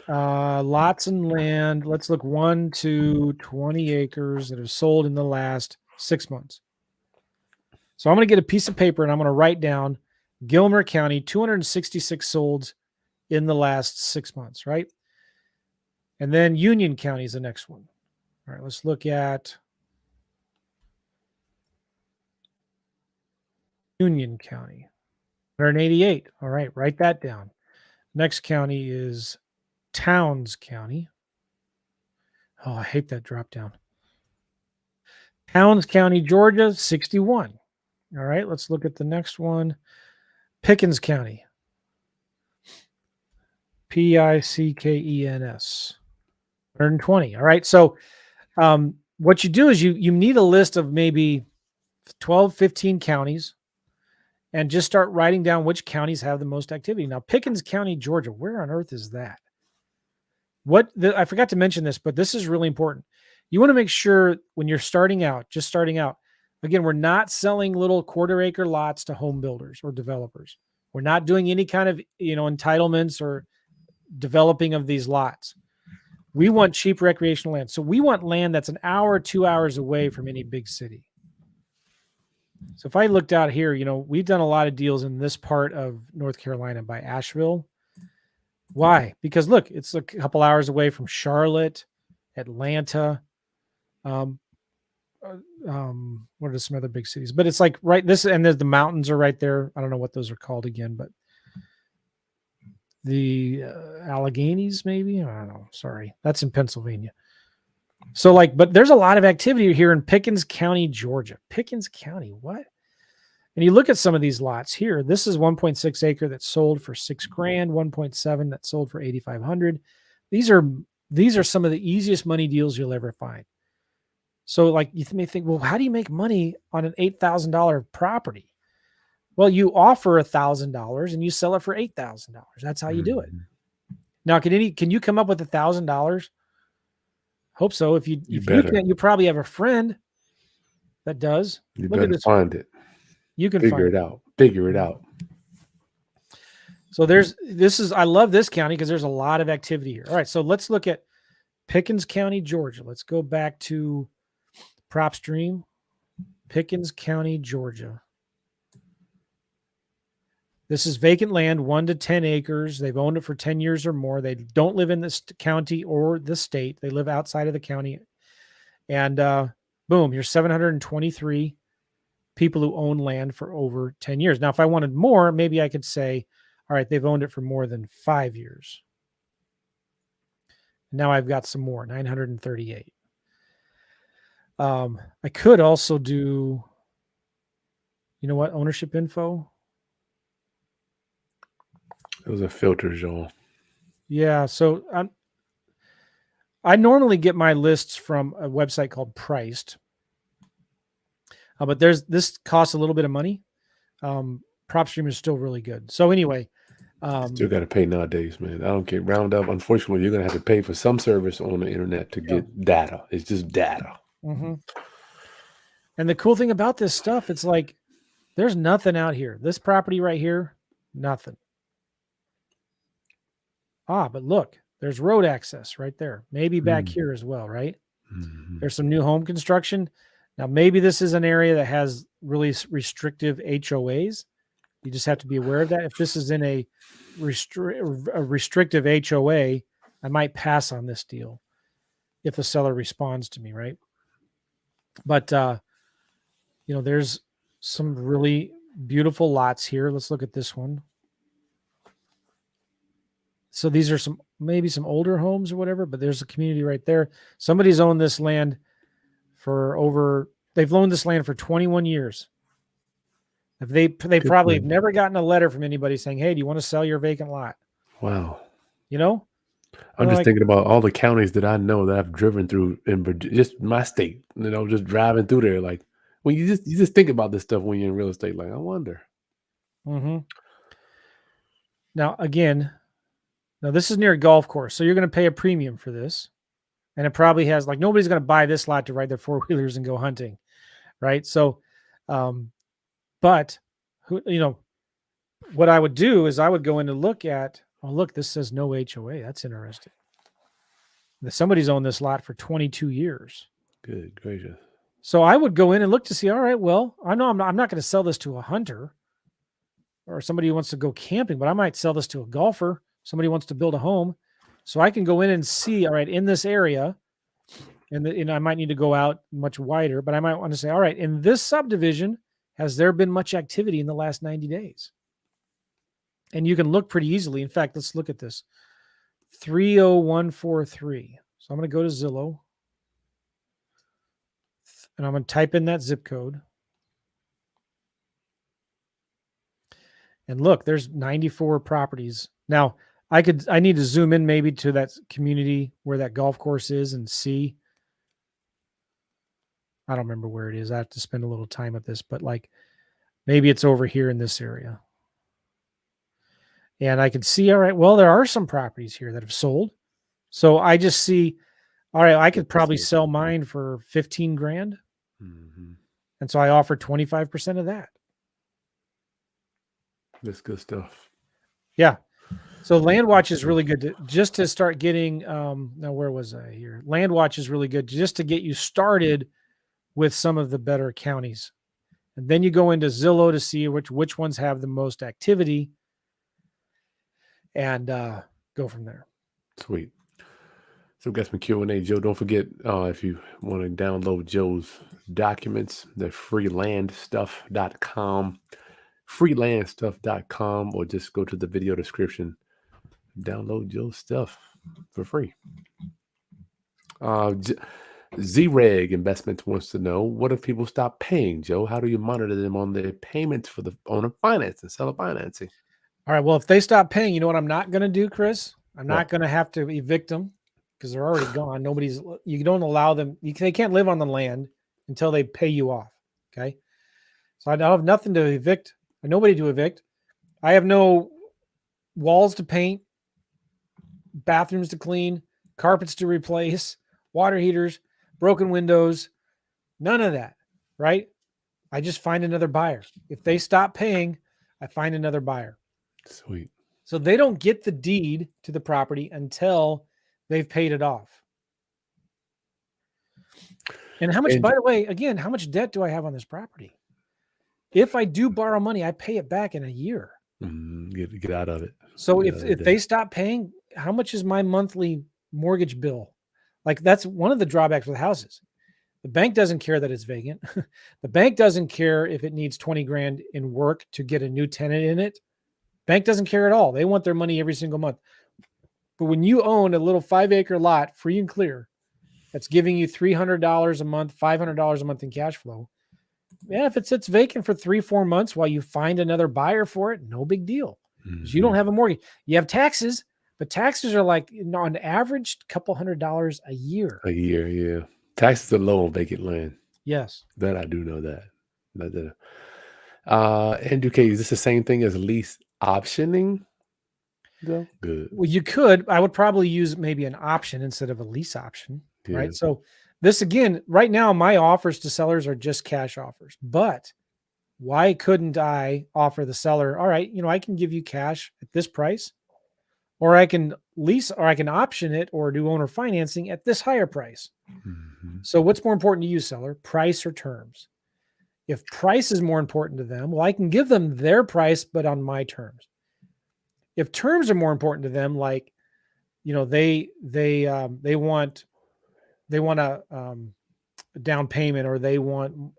Lots and land. Let's look 1 to 20 acres that have sold in the last 6 months. So I'm going to get a piece of paper and I'm going to write down Gilmer County, 266 solds in the last 6 months, right? And then Union County is the next one. All right, let's look at Union County, 188. All right, write that down. Next county is Towns County. Oh, I hate that drop down. Towns County, Georgia, 61. All right, let's look at the next one. Pickens County. Pickens, 120. All right, so what you do is you need a list of maybe 12, 15 counties and just start writing down which counties have the most activity. Now, Pickens County, Georgia, where on earth is that? I forgot to mention this, but this is really important. You want to make sure when you're starting out, again, we're not selling little quarter-acre lots to home builders or developers. We're not doing any kind of, entitlements or developing of these lots. We want cheap recreational land. So we want land that's an hour, 2 hours away from any big city. So if I looked out here, we've done a lot of deals in this part of North Carolina by Asheville. Why? Because look, it's a couple hours away from Charlotte, Atlanta. What are some other big cities? But it's like right this, and the mountains are right there. I don't know what those are called again, but the Alleghenies, maybe. I don't know. Sorry, that's in Pennsylvania. So but there's a lot of activity here in Pickens County, Georgia. Pickens County, what? And you look at some of these lots here. This is 1.6 acre that sold for $6,000, 1.7 that sold for $8,500. These are some of the easiest money deals you'll ever find. So you may think, well, how do you make money on an $8,000 property? Well, you offer $1,000 and you sell it for $8,000. That's how you do it. Now, can you come up with $1,000? Hope so. If you can, you probably have a friend that does. You better find it. You can figure it out. Figure it out. So I love this county because there's a lot of activity here. All right, so let's look at Pickens County, Georgia. Let's go back to PropStream. Pickens County, Georgia. This is vacant land, 1 to 10 acres. They've owned it for 10 years or more. They don't live in this county or the state. They live outside of the county. And boom, here's 723 people who own land for over 10 years. Now, if I wanted more, maybe I could say, all right, they've owned it for more than 5 years. Now I've got some more, 938. I could also do, you know what, ownership info. Those are filters, y'all. Yeah. So I normally get my lists from a website called Priced. But this costs a little bit of money. PropStream is still really good. So anyway, Still got to pay nowadays, man. I don't care. Round up. Unfortunately, you're gonna have to pay for some service on the internet to get data. It's just data. Mm-hmm. And the cool thing about this stuff, it's like there's nothing out here. This property right here, nothing. But look, there's road access right there. Maybe back here as well, right? Mm-hmm. There's some new home construction. Now, maybe this is an area that has really restrictive HOAs. You just have to be aware of that. If this is in a restrictive HOA, I might pass on this deal if the seller responds to me, right? But, there's some really beautiful lots here. Let's look at this one. So these are maybe some older homes or whatever, but there's a community right there. Somebody's owned this land they've loaned this land for 21 years. If they probably have never gotten a letter from anybody saying, "Hey, do you want to sell your vacant lot?" Wow. I'm just thinking about all the counties that I know that I've driven through in just my state, just driving through there. Like when you just think about this stuff when you're in real estate, like I wonder. Mm-hmm. Now, this is near a golf course. So you're going to pay a premium for this. And it probably has nobody's going to buy this lot to ride their four-wheelers and go hunting. Right. So, but what I would do is I would go in and look at, look, this says no HOA. That's interesting. Somebody's owned this lot for 22 years. Good gracious. So I would go in and look to see, all right, well, I know I'm not going to sell this to a hunter or somebody who wants to go camping, but I might sell this to a golfer. Somebody who wants to build a home. So I can go in and see, all right, in this area, and I might need to go out much wider, but I might want to say, all right, in this subdivision, has there been much activity in the last 90 days? And you can look pretty easily. In fact, let's look at this. 30143. So I'm going to go to Zillow. And I'm going to type in that zip code. And look, there's 94 properties. Now, I need to zoom in maybe to that community where that golf course is and see. I don't remember where it is. I have to spend a little time at this, but maybe it's over here in this area. And I could see, all right, well, there are some properties here that have sold. So I just see, all right, I could probably sell mine for 15 grand. Mm-hmm. And so I offer 25% of that. That's good stuff. Yeah. So LandWatch is really good just to start getting, now where was I here? LandWatch is really good just to get you started with some of the better counties. And then you go into Zillow to see which ones have the most activity and go from there. Sweet. So got some Q&A. Joe, don't forget if you want to download Joe's documents, they're freelandstuff.com, freelandstuff.com, or just go to the video description. Download Joe's stuff for free. Z-Reg Investments wants to know, what if people stop paying, Joe? How do you monitor them on their payments for the owner finance and seller financing? All right. Well, if they stop paying, you know what I'm not going to do, Chris? I'm not going to have to evict them because they're already gone. You don't allow them. They can't live on the land until they pay you off. Okay. So I don't have nothing to evict. Nobody to evict. I have no walls to paint, bathrooms to clean, carpets to replace, water heaters, broken windows, none of that, right? I just find another buyer. If they stop paying, I find another buyer. Sweet. So they don't get the deed to the property until they've paid it off. And how much, by the way, again, how much debt do I have on this property? If I do borrow money, I pay it back in a year. Get out of it. So if they stop paying, how much is my monthly mortgage bill? That's one of the drawbacks with houses. The bank doesn't care that it's vacant. The bank doesn't care if it needs 20 grand in work to get a new tenant in it. Bank doesn't care at all. They want their money every single month. But when you own a little 5-acre lot free and clear, that's giving you $300 a month, $500 a month in cash flow. Yeah, if it sits vacant for 3-4 months while you find another buyer for it, no big deal. Because you don't have a mortgage. You have taxes, but taxes are like, on average, a couple $100 a year. A year, yeah. Taxes are low on vacant land. Yes. That I do know that. Andrew K, is this the same thing as lease optioning? Though? Good. Well, you could. I would probably use maybe an option instead of a lease option, Yeah. right? So this, again, right now, my offers to sellers are just cash offers. But why couldn't I offer the seller, all right, I can give you cash at this price, or I can lease, or I can option it or do owner financing at this higher price. Mhm. So what's more important to you, seller, price or terms? If price is more important to them, well, I can give them their price, but on my terms. If terms are more important to them, like, they want a down payment, or they want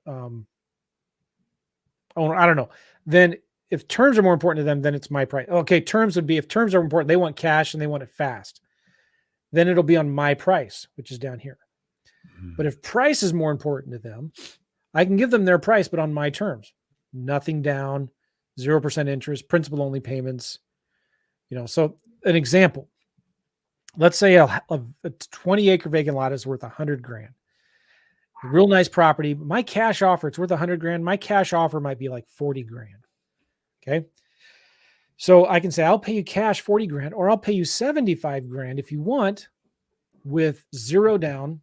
I don't know. Then if terms are more important to them, then it's my price. Okay, terms would be, if terms are important, they want cash and they want it fast, then it'll be on my price, which is down here. But if price is more important to them, I can give them their price, but on my terms. Nothing down, 0% interest, principal only payments. So an example, let's say a 20-acre vacant lot is worth $100,000. A real nice property. My cash offer, it's worth $100,000. My cash offer might be like $40,000. Okay. So I can say, I'll pay you cash $40,000, or I'll pay you $75,000 if you want, with zero down.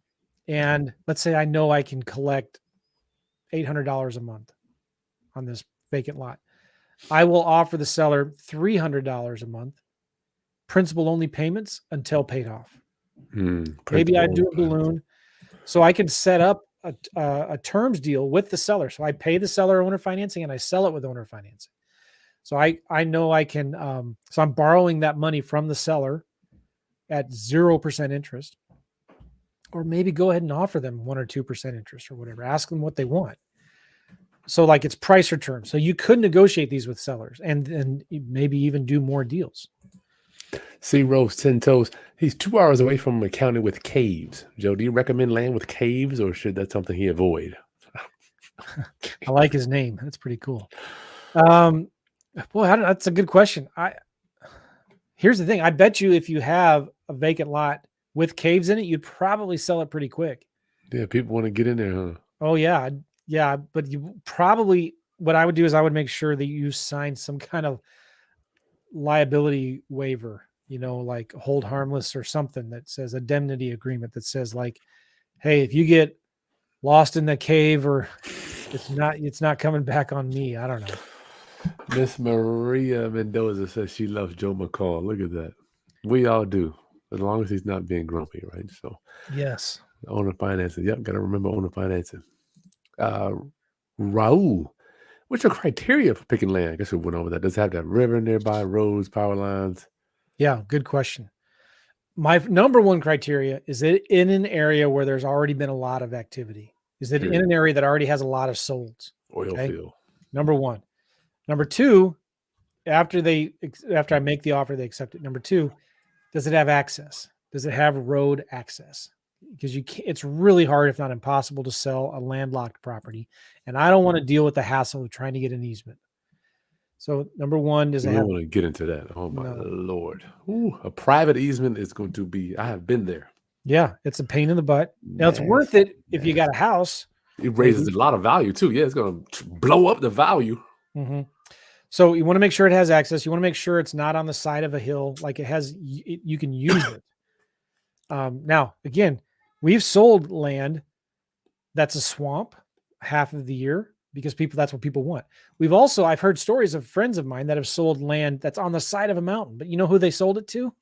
And let's say I know I can collect $800 a month on this vacant lot. I will offer the seller $300 a month, principal only payments until paid off. Maybe I do a balloon. So I can set up a terms deal with the seller. So I pay the seller owner financing and I sell it with owner financing. So I know I can, so I'm borrowing that money from the seller at 0% interest, or maybe go ahead and offer them 1 or 2% interest or whatever, ask them what they want. So like, it's price or terms. So you could negotiate these with sellers and maybe even do more deals. C Rose 10 Toes, he's 2 hours away from a county with caves. Joe, do you recommend land with caves, or should that something he avoid? I like his name. That's pretty cool. Boy, that's a good question. Here's the thing. I bet you if you have a vacant lot with caves in it, you'd probably sell it pretty quick. Yeah, people want to get in there, huh? Oh yeah. Yeah. But you probably, what I would do is I would make sure that you sign some kind of liability waiver, like hold harmless or something that says indemnity agreement that says, like, hey, if you get lost in the cave, or it's not coming back on me. I don't know. Miss Maria Mendoza says she loves Joe McCall. Look at that. We all do, as long as he's not being grumpy, right? So yes, owner financing. Yep, got to remember owner financing. Raul, what's your criteria for picking land? I guess we went over that. Does it have that river nearby, roads, power lines? Yeah, good question. My number one criteria is it in an area where there's already been a lot of activity. Is it in an area that already has a lot of solds? Oil field. Number one. Number two, after I make the offer, they accept it. Number two, does it have access? Does it have road access? Because it's really hard, if not impossible, to sell a landlocked property. And I don't want to deal with the hassle of trying to get an easement. So number one, does it have? I don't want to get into that. Oh my Lord. Ooh, a private easement is going to be, I have been there. Yeah, it's a pain in the butt. Now it's worth it if you got a house. It raises a lot of value too. Yeah, it's going to blow up the value. Mm-hmm. So you want to make sure it has access. You want to make sure it's not on the side of a hill. Like, you can use it. Now, again, we've sold land that's a swamp half of the year because that's what people want. I've heard stories of friends of mine that have sold land that's on the side of a mountain, but you know who they sold it to?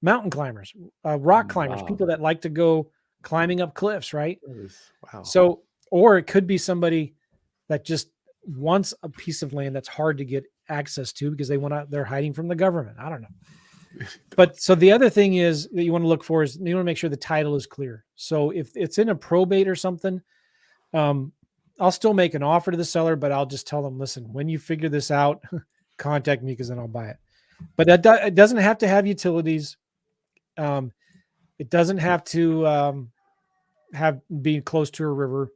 Mountain climbers, rock climbers, people that like to go climbing up cliffs, right? Wow. So, or it could be somebody that just wants a piece of land that's hard to get access to because they're hiding from the government. I don't know. But so the other thing is that you want to look for is you want to make sure the title is clear. So if it's in a probate or something, I'll still make an offer to the seller, but I'll just tell them, listen, when you figure this out, contact me because then I'll buy it. But it doesn't have to have utilities. It doesn't have to be close to a river.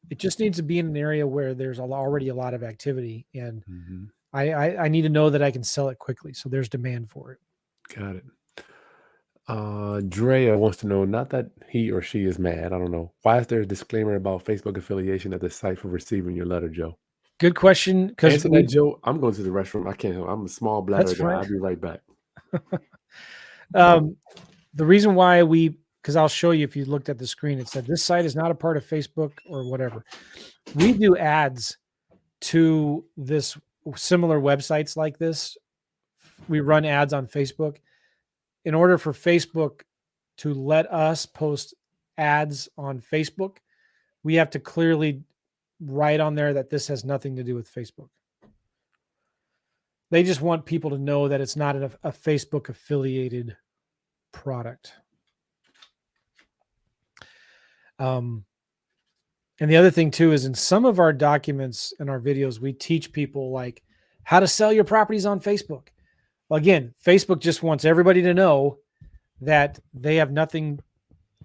It just needs to be in an area where there's already a lot of activity, and I need to know that I can sell it quickly. So there's demand for it. Got it. Drea wants to know, not that he or she is mad, I don't know. Why is there a disclaimer about Facebook affiliation at the site for receiving your letter, Joe? Good question. Because Answer that, Joe. I'm going to the restroom. I can't help. I'm a small bladder guy. fine. I'll be right back. The reason why because I'll show you if you looked at the screen, it said this site is not a part of Facebook or whatever. We do ads to this similar websites like this. We run ads on Facebook. In order for Facebook to let us post ads on Facebook, we have to clearly write on there that this has nothing to do with Facebook. They just want people to know that it's not a Facebook affiliated product. And the other thing too is in some of our documents and our videos, we teach people like how to sell your properties on Facebook. Well, again, Facebook just wants everybody to know that they have nothing,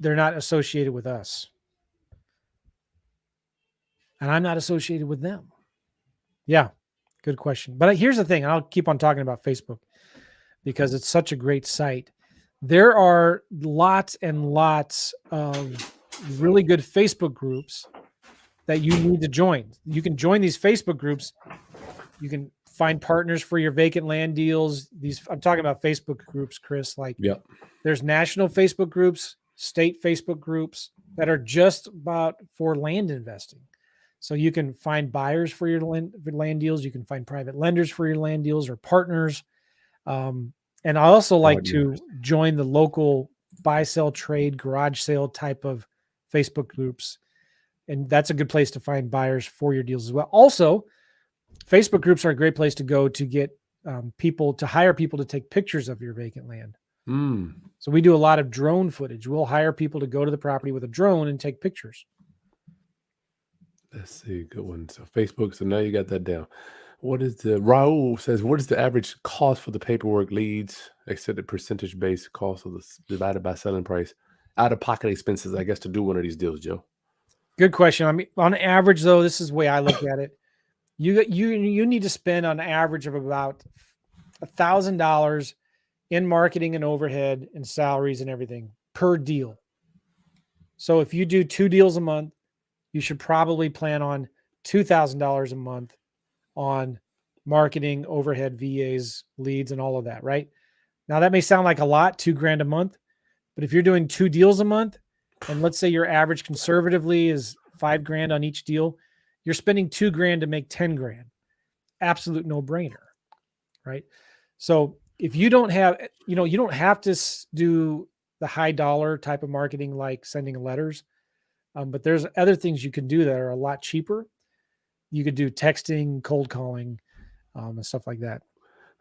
they're not associated with us. And I'm not associated with them. Yeah, good question. But here's the thing, I'll keep on talking about Facebook because it's such a great site. There are lots and lots of really good Facebook groups that you need to join. You can join these Facebook groups. You can find partners for your vacant land deals. I'm talking about Facebook groups, Chris. Like, yep. There's national Facebook groups, state Facebook groups that are just about for land investing. So you can find buyers for your land deals. You can find private lenders for your land deals or partners. And I also like to join the local buy, sell, trade, garage sale type of Facebook groups. And that's a good place to find buyers for your deals as well. Also, Facebook groups are a great place to go to get hire people to take pictures of your vacant land. So we do a lot of drone footage. We'll hire people to go to the property with a drone and take pictures. Let's see, good one. So Facebook, so now you got that down. Raul says, what is the average cost for the paperwork, leads, accepted percentage-based cost of divided by selling price, out-of-pocket expenses, I guess, to do one of these deals, Joe? Good question. I mean, on average, though, this is the way I look at it. You need to spend on average of about $1,000 in marketing and overhead and salaries and everything per deal. So if you do 2 deals a month, you should probably plan on $2,000 a month on marketing, overhead, VAs, leads, and all of that, right? Now that may sound like a lot, $2,000 a month, but if you're doing 2 deals a month, and let's say your average conservatively is $5,000 on each deal, you're spending $2,000 to make $10,000. Absolute no-brainer, right? So if you don't have, you don't have to do the high dollar type of marketing like sending letters, but there's other things you can do that are a lot cheaper. You could do texting, cold calling, and stuff like that.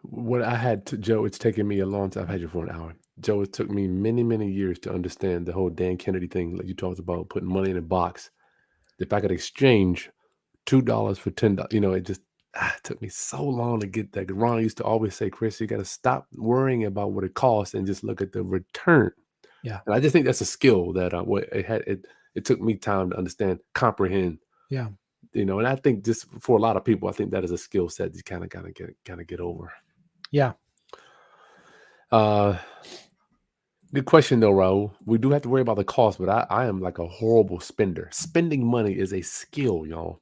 What I had to, Joe, it's taken me a long time. I've had you for an hour. Joe, it took me many, many years to understand the whole Dan Kennedy thing. Like you talked about putting money in a box. If I could exchange $2 for $10, it just took me so long to get that. Ron used to always say, Chris, you got to stop worrying about what it costs and just look at the return. Yeah. And I just think that's a skill that it took me time to understand, comprehend. Yeah. And I think just for a lot of people, I think that is a skill set you kind of get over. Yeah. Good question though, Raul. We do have to worry about the cost, but I am like a horrible spender. Spending money is a skill, y'all.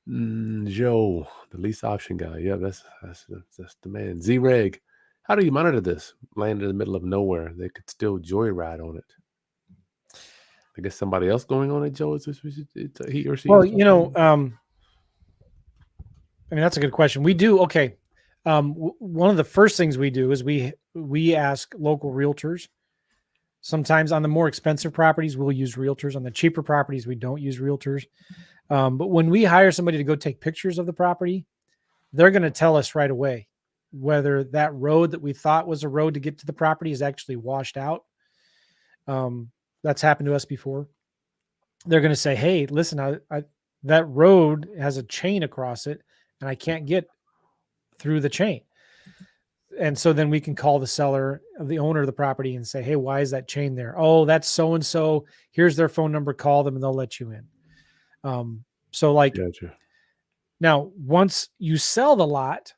Joe, the lease option guy. Yeah, that's the man. Z-Reg, how do you monitor this? Land in the middle of nowhere. They could still joyride on it. I guess somebody else going on it, Joe? Is this he or she? Well, I mean, that's a good question. We do. Okay. One of the first things we do is we ask local realtors. Sometimes on the more expensive properties, we'll use realtors. On the cheaper properties, we don't use realtors. But when we hire somebody to go take pictures of the property, they're going to tell us right away whether that road that we thought was a road to get to the property is actually washed out. That's happened to us before. They're going to say, hey, listen, that road has a chain across it and I can't get through the chain. And so then we can call the seller, the owner of the property, and say, hey, why is that chain there? Oh, that's so-and-so. Here's their phone number. Call them and they'll let you in. So like Gotcha. now, once you sell the lot,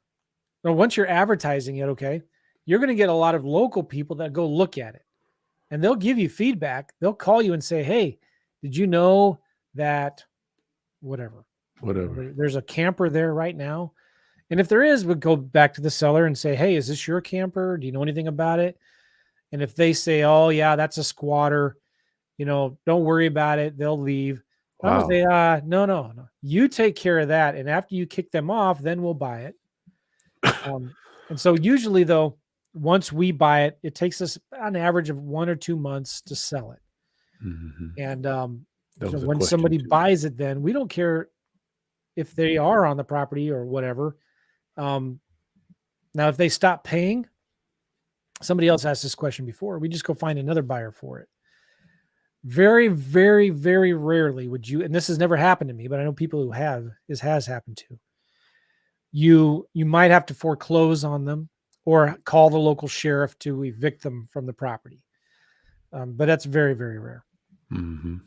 or once you're advertising it, okay, you're going to get a lot of local people that go look at it and they'll give you feedback. They'll call you and say, hey, did you know that whatever, there's a camper there right now? And if there is, we'll go back to the seller and say, hey, is this your camper? Do you know anything about it? And if they say, oh, yeah, that's a squatter, don't worry about it, they'll leave. Wow. I'm going to say, no. You take care of that. And after you kick them off, then we'll buy it. And so usually, though, once we buy it, it takes us an average of 1 or 2 months to sell it. Mm-hmm. And when somebody buys it, then we don't care if they are on the property or whatever. Now, if they stop paying, somebody else asked this question before, we just go find another buyer for it. Very, very, very rarely would you, and this has never happened to me, but I know people who have, this has happened to. You might have to foreclose on them or call the local sheriff to evict them from the property. But that's very, very rare. Mm-hmm.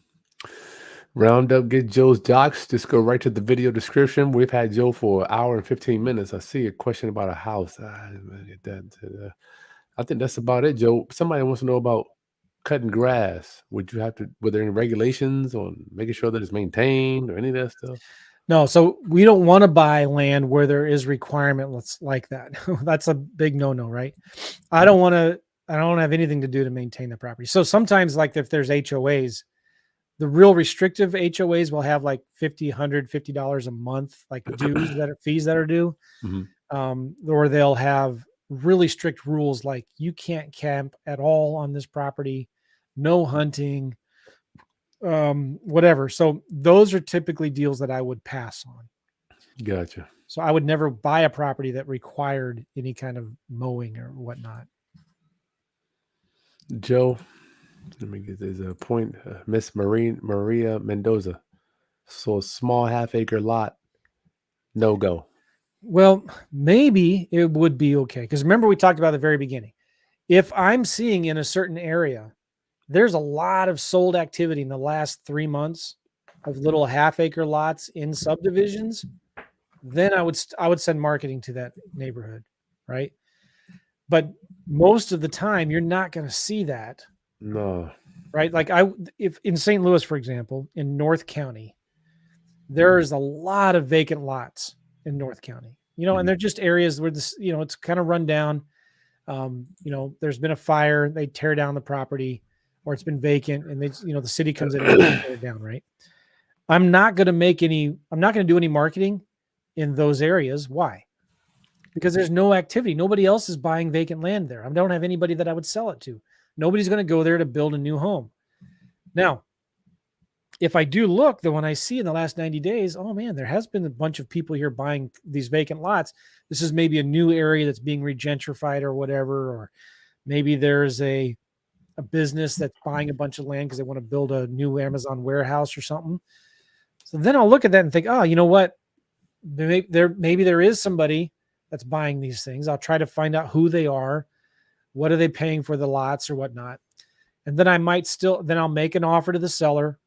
Round up, get Joe's docs. Just go right to the video description. We've had Joe for an hour and 15 minutes. I see a question about a house. I think that's about it, Joe. Somebody wants to know about cutting grass. Were there any regulations on making sure that it's maintained or any of that stuff? No, so we don't want to buy land where there is requirements like that. That's a big no-no, right? I don't have anything to do to maintain the property. So sometimes, like if there's HOAs, the real restrictive HOAs will have like $50, $150 a month, like dues fees that are due. Mm-hmm. Or they'll have really strict rules like you can't camp at all on this property, no hunting, whatever. So those are typically deals that I would pass on. Gotcha. So I would never buy a property that required any kind of mowing or whatnot. Joe, let me get this point. Miss Maria Mendoza. So a small half-acre lot, no go. Well, maybe it would be okay. Because remember, we talked about at the very beginning. If I'm seeing in a certain area, there's a lot of sold activity in the last 3 months of little half-acre lots in subdivisions, then I would send marketing to that neighborhood, right? But most of the time, you're not going to see that. No. Right? Like if in St. Louis, for example, in North County, there's a lot of vacant lots in North County, and they're just areas where this, it's kind of run down. There's been a fire, they tear down the property, or it's been vacant and they, the city comes in and tear it down. Right. I'm not going to do any marketing in those areas. Why? Because there's no activity. Nobody else is buying vacant land there. I don't have anybody that I would sell it to. Nobody's going to go there to build a new home. Now, if I do look, the one I see in the last 90 days, oh man, there has been a bunch of people here buying these vacant lots. This is maybe a new area that's being regentrified or whatever, or maybe there's a business that's buying a bunch of land because they want to build a new Amazon warehouse or something. So then I'll look at that and think, oh, you know what? Maybe there is somebody that's buying these things. I'll try to find out who they are. What are they paying for the lots or whatnot? And then I'll make an offer to the seller.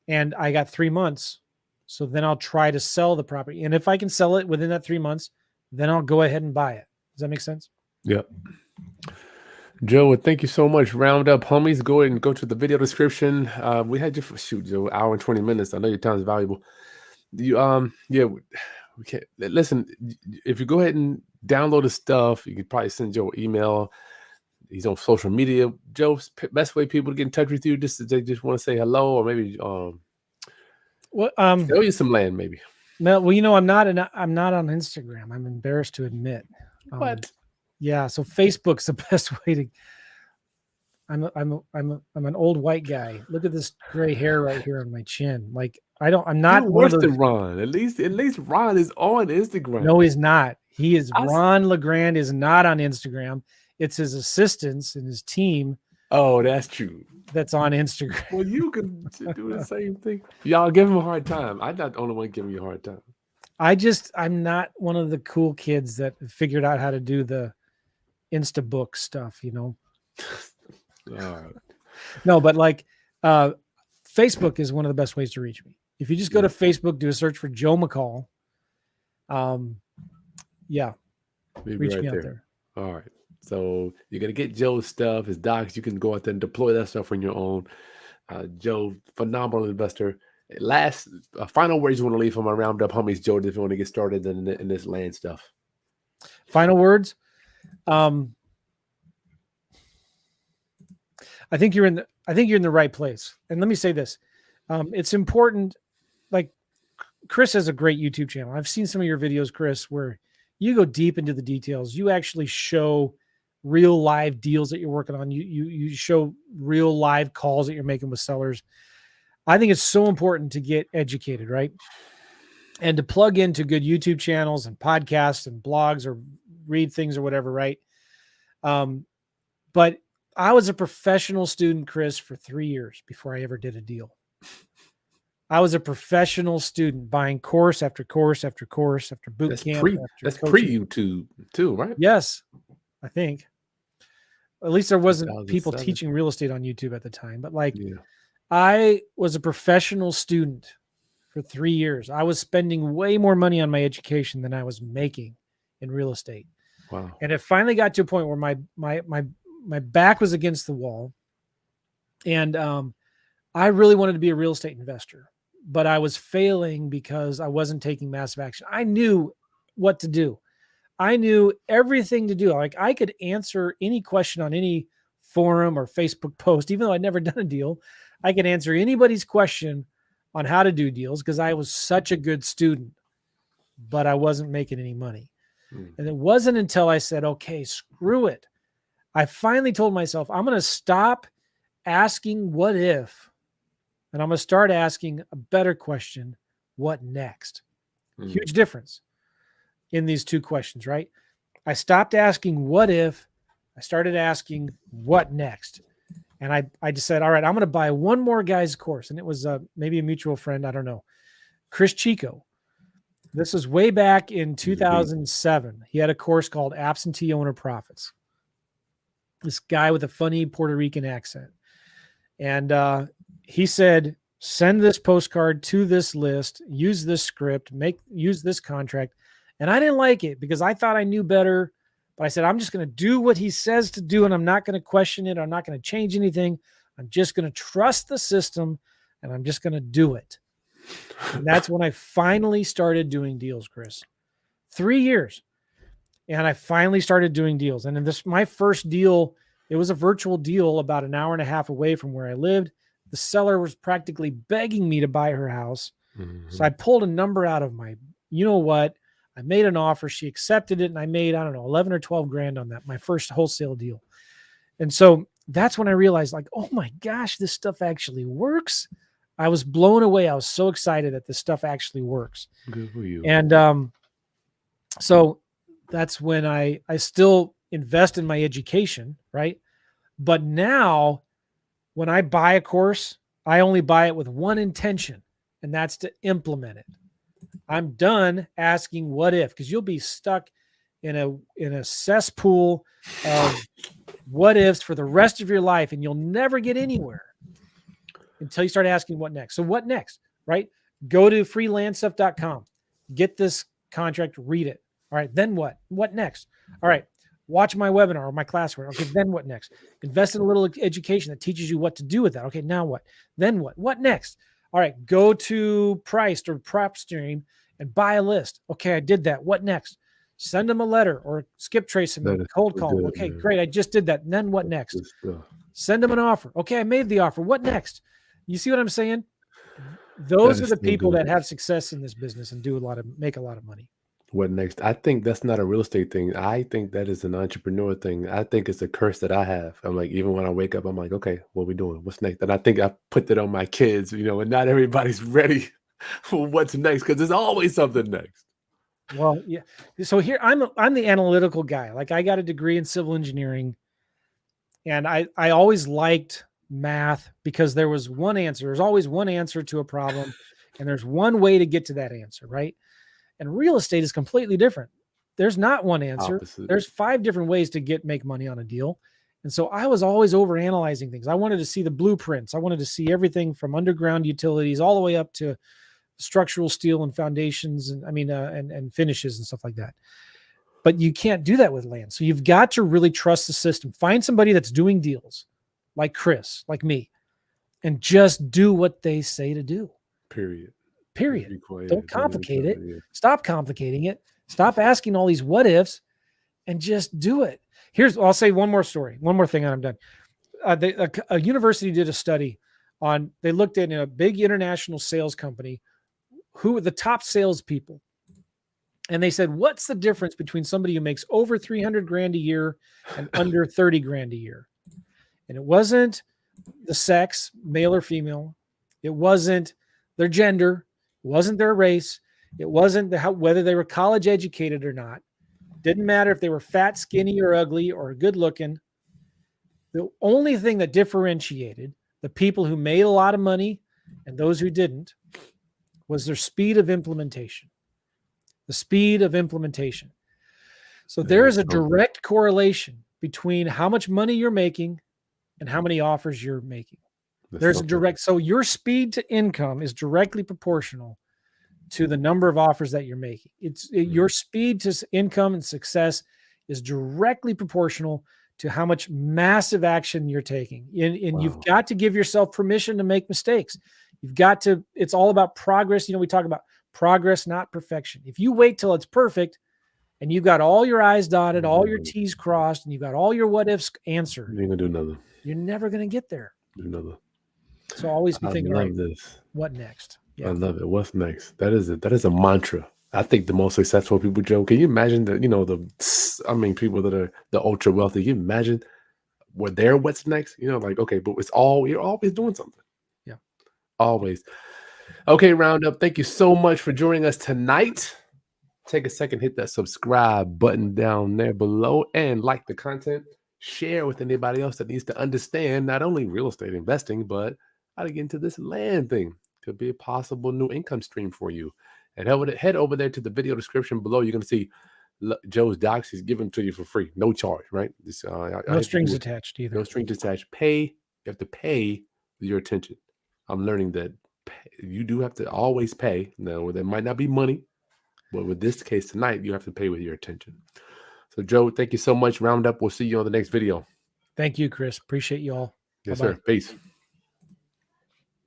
And I got 3 months. So then I'll try to sell the property. And if I can sell it within that 3 months, then I'll go ahead and buy it. Does that make sense? Yep. Joe, thank you so much. Round up, homies. Go ahead and go to the video description. We had you for Joe, hour and 20 minutes. I know your time is valuable. We can't listen. If you go ahead and download the stuff, you could probably send Joe an email. He's on social media. Joe's best way people to get in touch with you, they just want to say hello, or maybe sell you some land, maybe. No, well, I'm not on Instagram. I'm embarrassed to admit. What? Yeah, so Facebook's the best way to. I'm an old white guy. Look at this gray hair right here on my chin. Like I'm not You're worse than Ron. At least Ron is on Instagram. No, he's not. Ron LeGrand is not on Instagram. It's his assistants and his team. Oh, that's true. That's on Instagram. Well, you can do the same thing. Y'all give him a hard time. I'm not the only one giving you a hard time. I'm not one of the cool kids that figured out how to do the Instabook stuff, you know. Uh, No, but like Facebook is one of the best ways to reach me. If you just go to Facebook, do a search for Joe McCall. Yeah, maybe reach right me out there. there. All right. So you're gonna get Joe's stuff, his docs. You can go out there and deploy that stuff on your own. Joe, phenomenal investor. Last, final words you want to leave from our roundup homies, Joe, if you want to get started in this land stuff. Final words. I think you're in the right place. And let me say this. It's important. Like Chris has a great YouTube channel. I've seen some of your videos, Chris, where you go deep into the details. You actually show real live deals that you're working on. You show real live calls that you're making with sellers. I think it's so important to get educated, right? And to plug into good YouTube channels and podcasts and blogs or read things or whatever, right? But I was a professional student, Chris, for 3 years before I ever did a deal. I was a professional student buying course after course after course after boot camp. That's pre-YouTube too, right? Yes, I think. At least there wasn't people 2007. teaching real estate on YouTube at the time. But like, Yeah. I was a professional student for 3 years. I was spending way more money on my education than I was making in real estate. Wow. And it finally got to a point where my back was against the wall. And I really wanted to be a real estate investor, but I was failing because I wasn't taking massive action. I knew what to do. I knew everything to do. Like I could answer any question on any forum or Facebook post, even though I'd never done a deal. I could answer anybody's question on how to do deals because I was such a good student, but I wasn't making any money. And it wasn't until I said, okay, screw it. I finally told myself, I'm going to stop asking what if, and I'm going to start asking a better question, what next? Huge difference in these two questions, right? I stopped asking what if, I started asking what next. And I just said, all right, I'm going to buy one more guy's course. And it was maybe a mutual friend, I don't know, Chris Chico. This was way back in 2007. He had a course called Absentee Owner Profits. This guy with a funny Puerto Rican accent. And he said, send this postcard to this list, use this script, use this contract. And I didn't like it because I thought I knew better. But I said, I'm just going to do what he says to do, and I'm not going to question it. I'm not going to change anything. I'm just going to trust the system, and I'm just going to do it. And that's when I finally started doing deals, Chris. 3 years. And I finally started doing deals. And in my first deal, it was a virtual deal about an hour and a half away from where I lived. The seller was practically begging me to buy her house. So I pulled a number out of you know what? I made an offer. She accepted it. And I made, I don't know, 11 or 12 grand on that, my first wholesale deal. And so that's when I realized, like, oh my gosh, this stuff actually works. I was blown away. I was so excited that this stuff actually works. Good for you. And so that's when I still invest in my education, right? But now when I buy a course, I only buy it with one intention, and that's to implement it. I'm done asking what if, because you'll be stuck in a cesspool of what ifs for the rest of your life, and you'll never get anywhere until you start asking what next. So what next, right? Go to freelandstuff.com, get this contract, read it. All right, then what? What next? All right, watch my webinar or my classwork. Okay, then what next? Invest in a little education that teaches you what to do with that. Okay, now what? Then what? What next? All right, go to Priced or PropStream and buy a list. Okay, I did that. What next? Send them a letter or skip trace them, cold call. Okay, great. I just did that. And then what next? Send them an offer. Okay, I made the offer. What next? You see what I'm saying? Those are the people that have success in this business and make a lot of money. What next? I think that's not a real estate thing. I think that is an entrepreneur thing. I think it's a curse that I have. I'm like, even when I wake up, I'm like, okay, what are we doing? What's next? And I think I put that on my kids, and not everybody's ready for what's next, because there's always something next. Well, yeah. So here I'm the analytical guy. Like I got a degree in civil engineering, and I always liked math because there was one answer. There's always one answer to a problem, and there's one way to get to that answer, right? And real estate is completely different. there's not one answer. Opposite. There's 5 different ways to make money on a deal. And so I was always overanalyzing things. I wanted to see the blueprints. I wanted to see everything from underground utilities all the way up to structural steel and foundations and and finishes and stuff like that. But you can't do that with land. So you've got to really trust the system. Find somebody that's doing deals like Chris, like me, and just do what they say to do. Period. Don't complicate it. Stop complicating it. Stop asking all these what ifs and just do it. I'll say one more story, one more thing, and I'm done. A university did a study on, they looked at in a big international sales company, who were the top salespeople. And they said, what's the difference between somebody who makes over 300 grand a year and under 30 grand a year? And it wasn't the sex, male or female. It wasn't their gender. It wasn't their race. It wasn't whether they were college educated or not. Didn't matter if they were fat, skinny, or ugly, or good looking. The only thing that differentiated the people who made a lot of money and those who didn't was their speed of implementation. The speed of implementation. So there is a direct correlation between how much money you're making and how many offers you're making. There's a direct, so your speed to income is directly proportional to the number of offers that you're making. Your speed to income and success is directly proportional to how much massive action you're taking. And you've got to give yourself permission to make mistakes. It's all about progress. We talk about progress, not perfection. If you wait till it's perfect and you've got all your I's dotted, all your T's crossed, and you've got all your what ifs answered, you ain't gonna do nothing. You're never going to get there. Do nothing. So always be thinking, right, this. What next? Yeah. I love it. What's next? That is a mantra. I think the most successful people, Joe, can you imagine that, people that are the ultra wealthy, can you imagine what's next? Okay, but you're always doing something. Yeah. Always. Okay, Roundup, thank you so much for joining us tonight. Take a second, hit that subscribe button down there below and like the content. Share with anybody else that needs to understand not only real estate investing, but how to get into this land thing. Could be a possible new income stream for you. And head over there to the video description below. You're going to see Joe's docs. He's giving to you for free. No charge, right? No strings attached either. No strings attached. You have to pay with your attention. I'm learning that you do have to always pay. Now, there might not be money, but with this case tonight, you have to pay with your attention. So, Joe, thank you so much. Roundup. We'll see you on the next video. Thank you, Chris. Appreciate you all. Yes, Bye-bye. sir. Peace.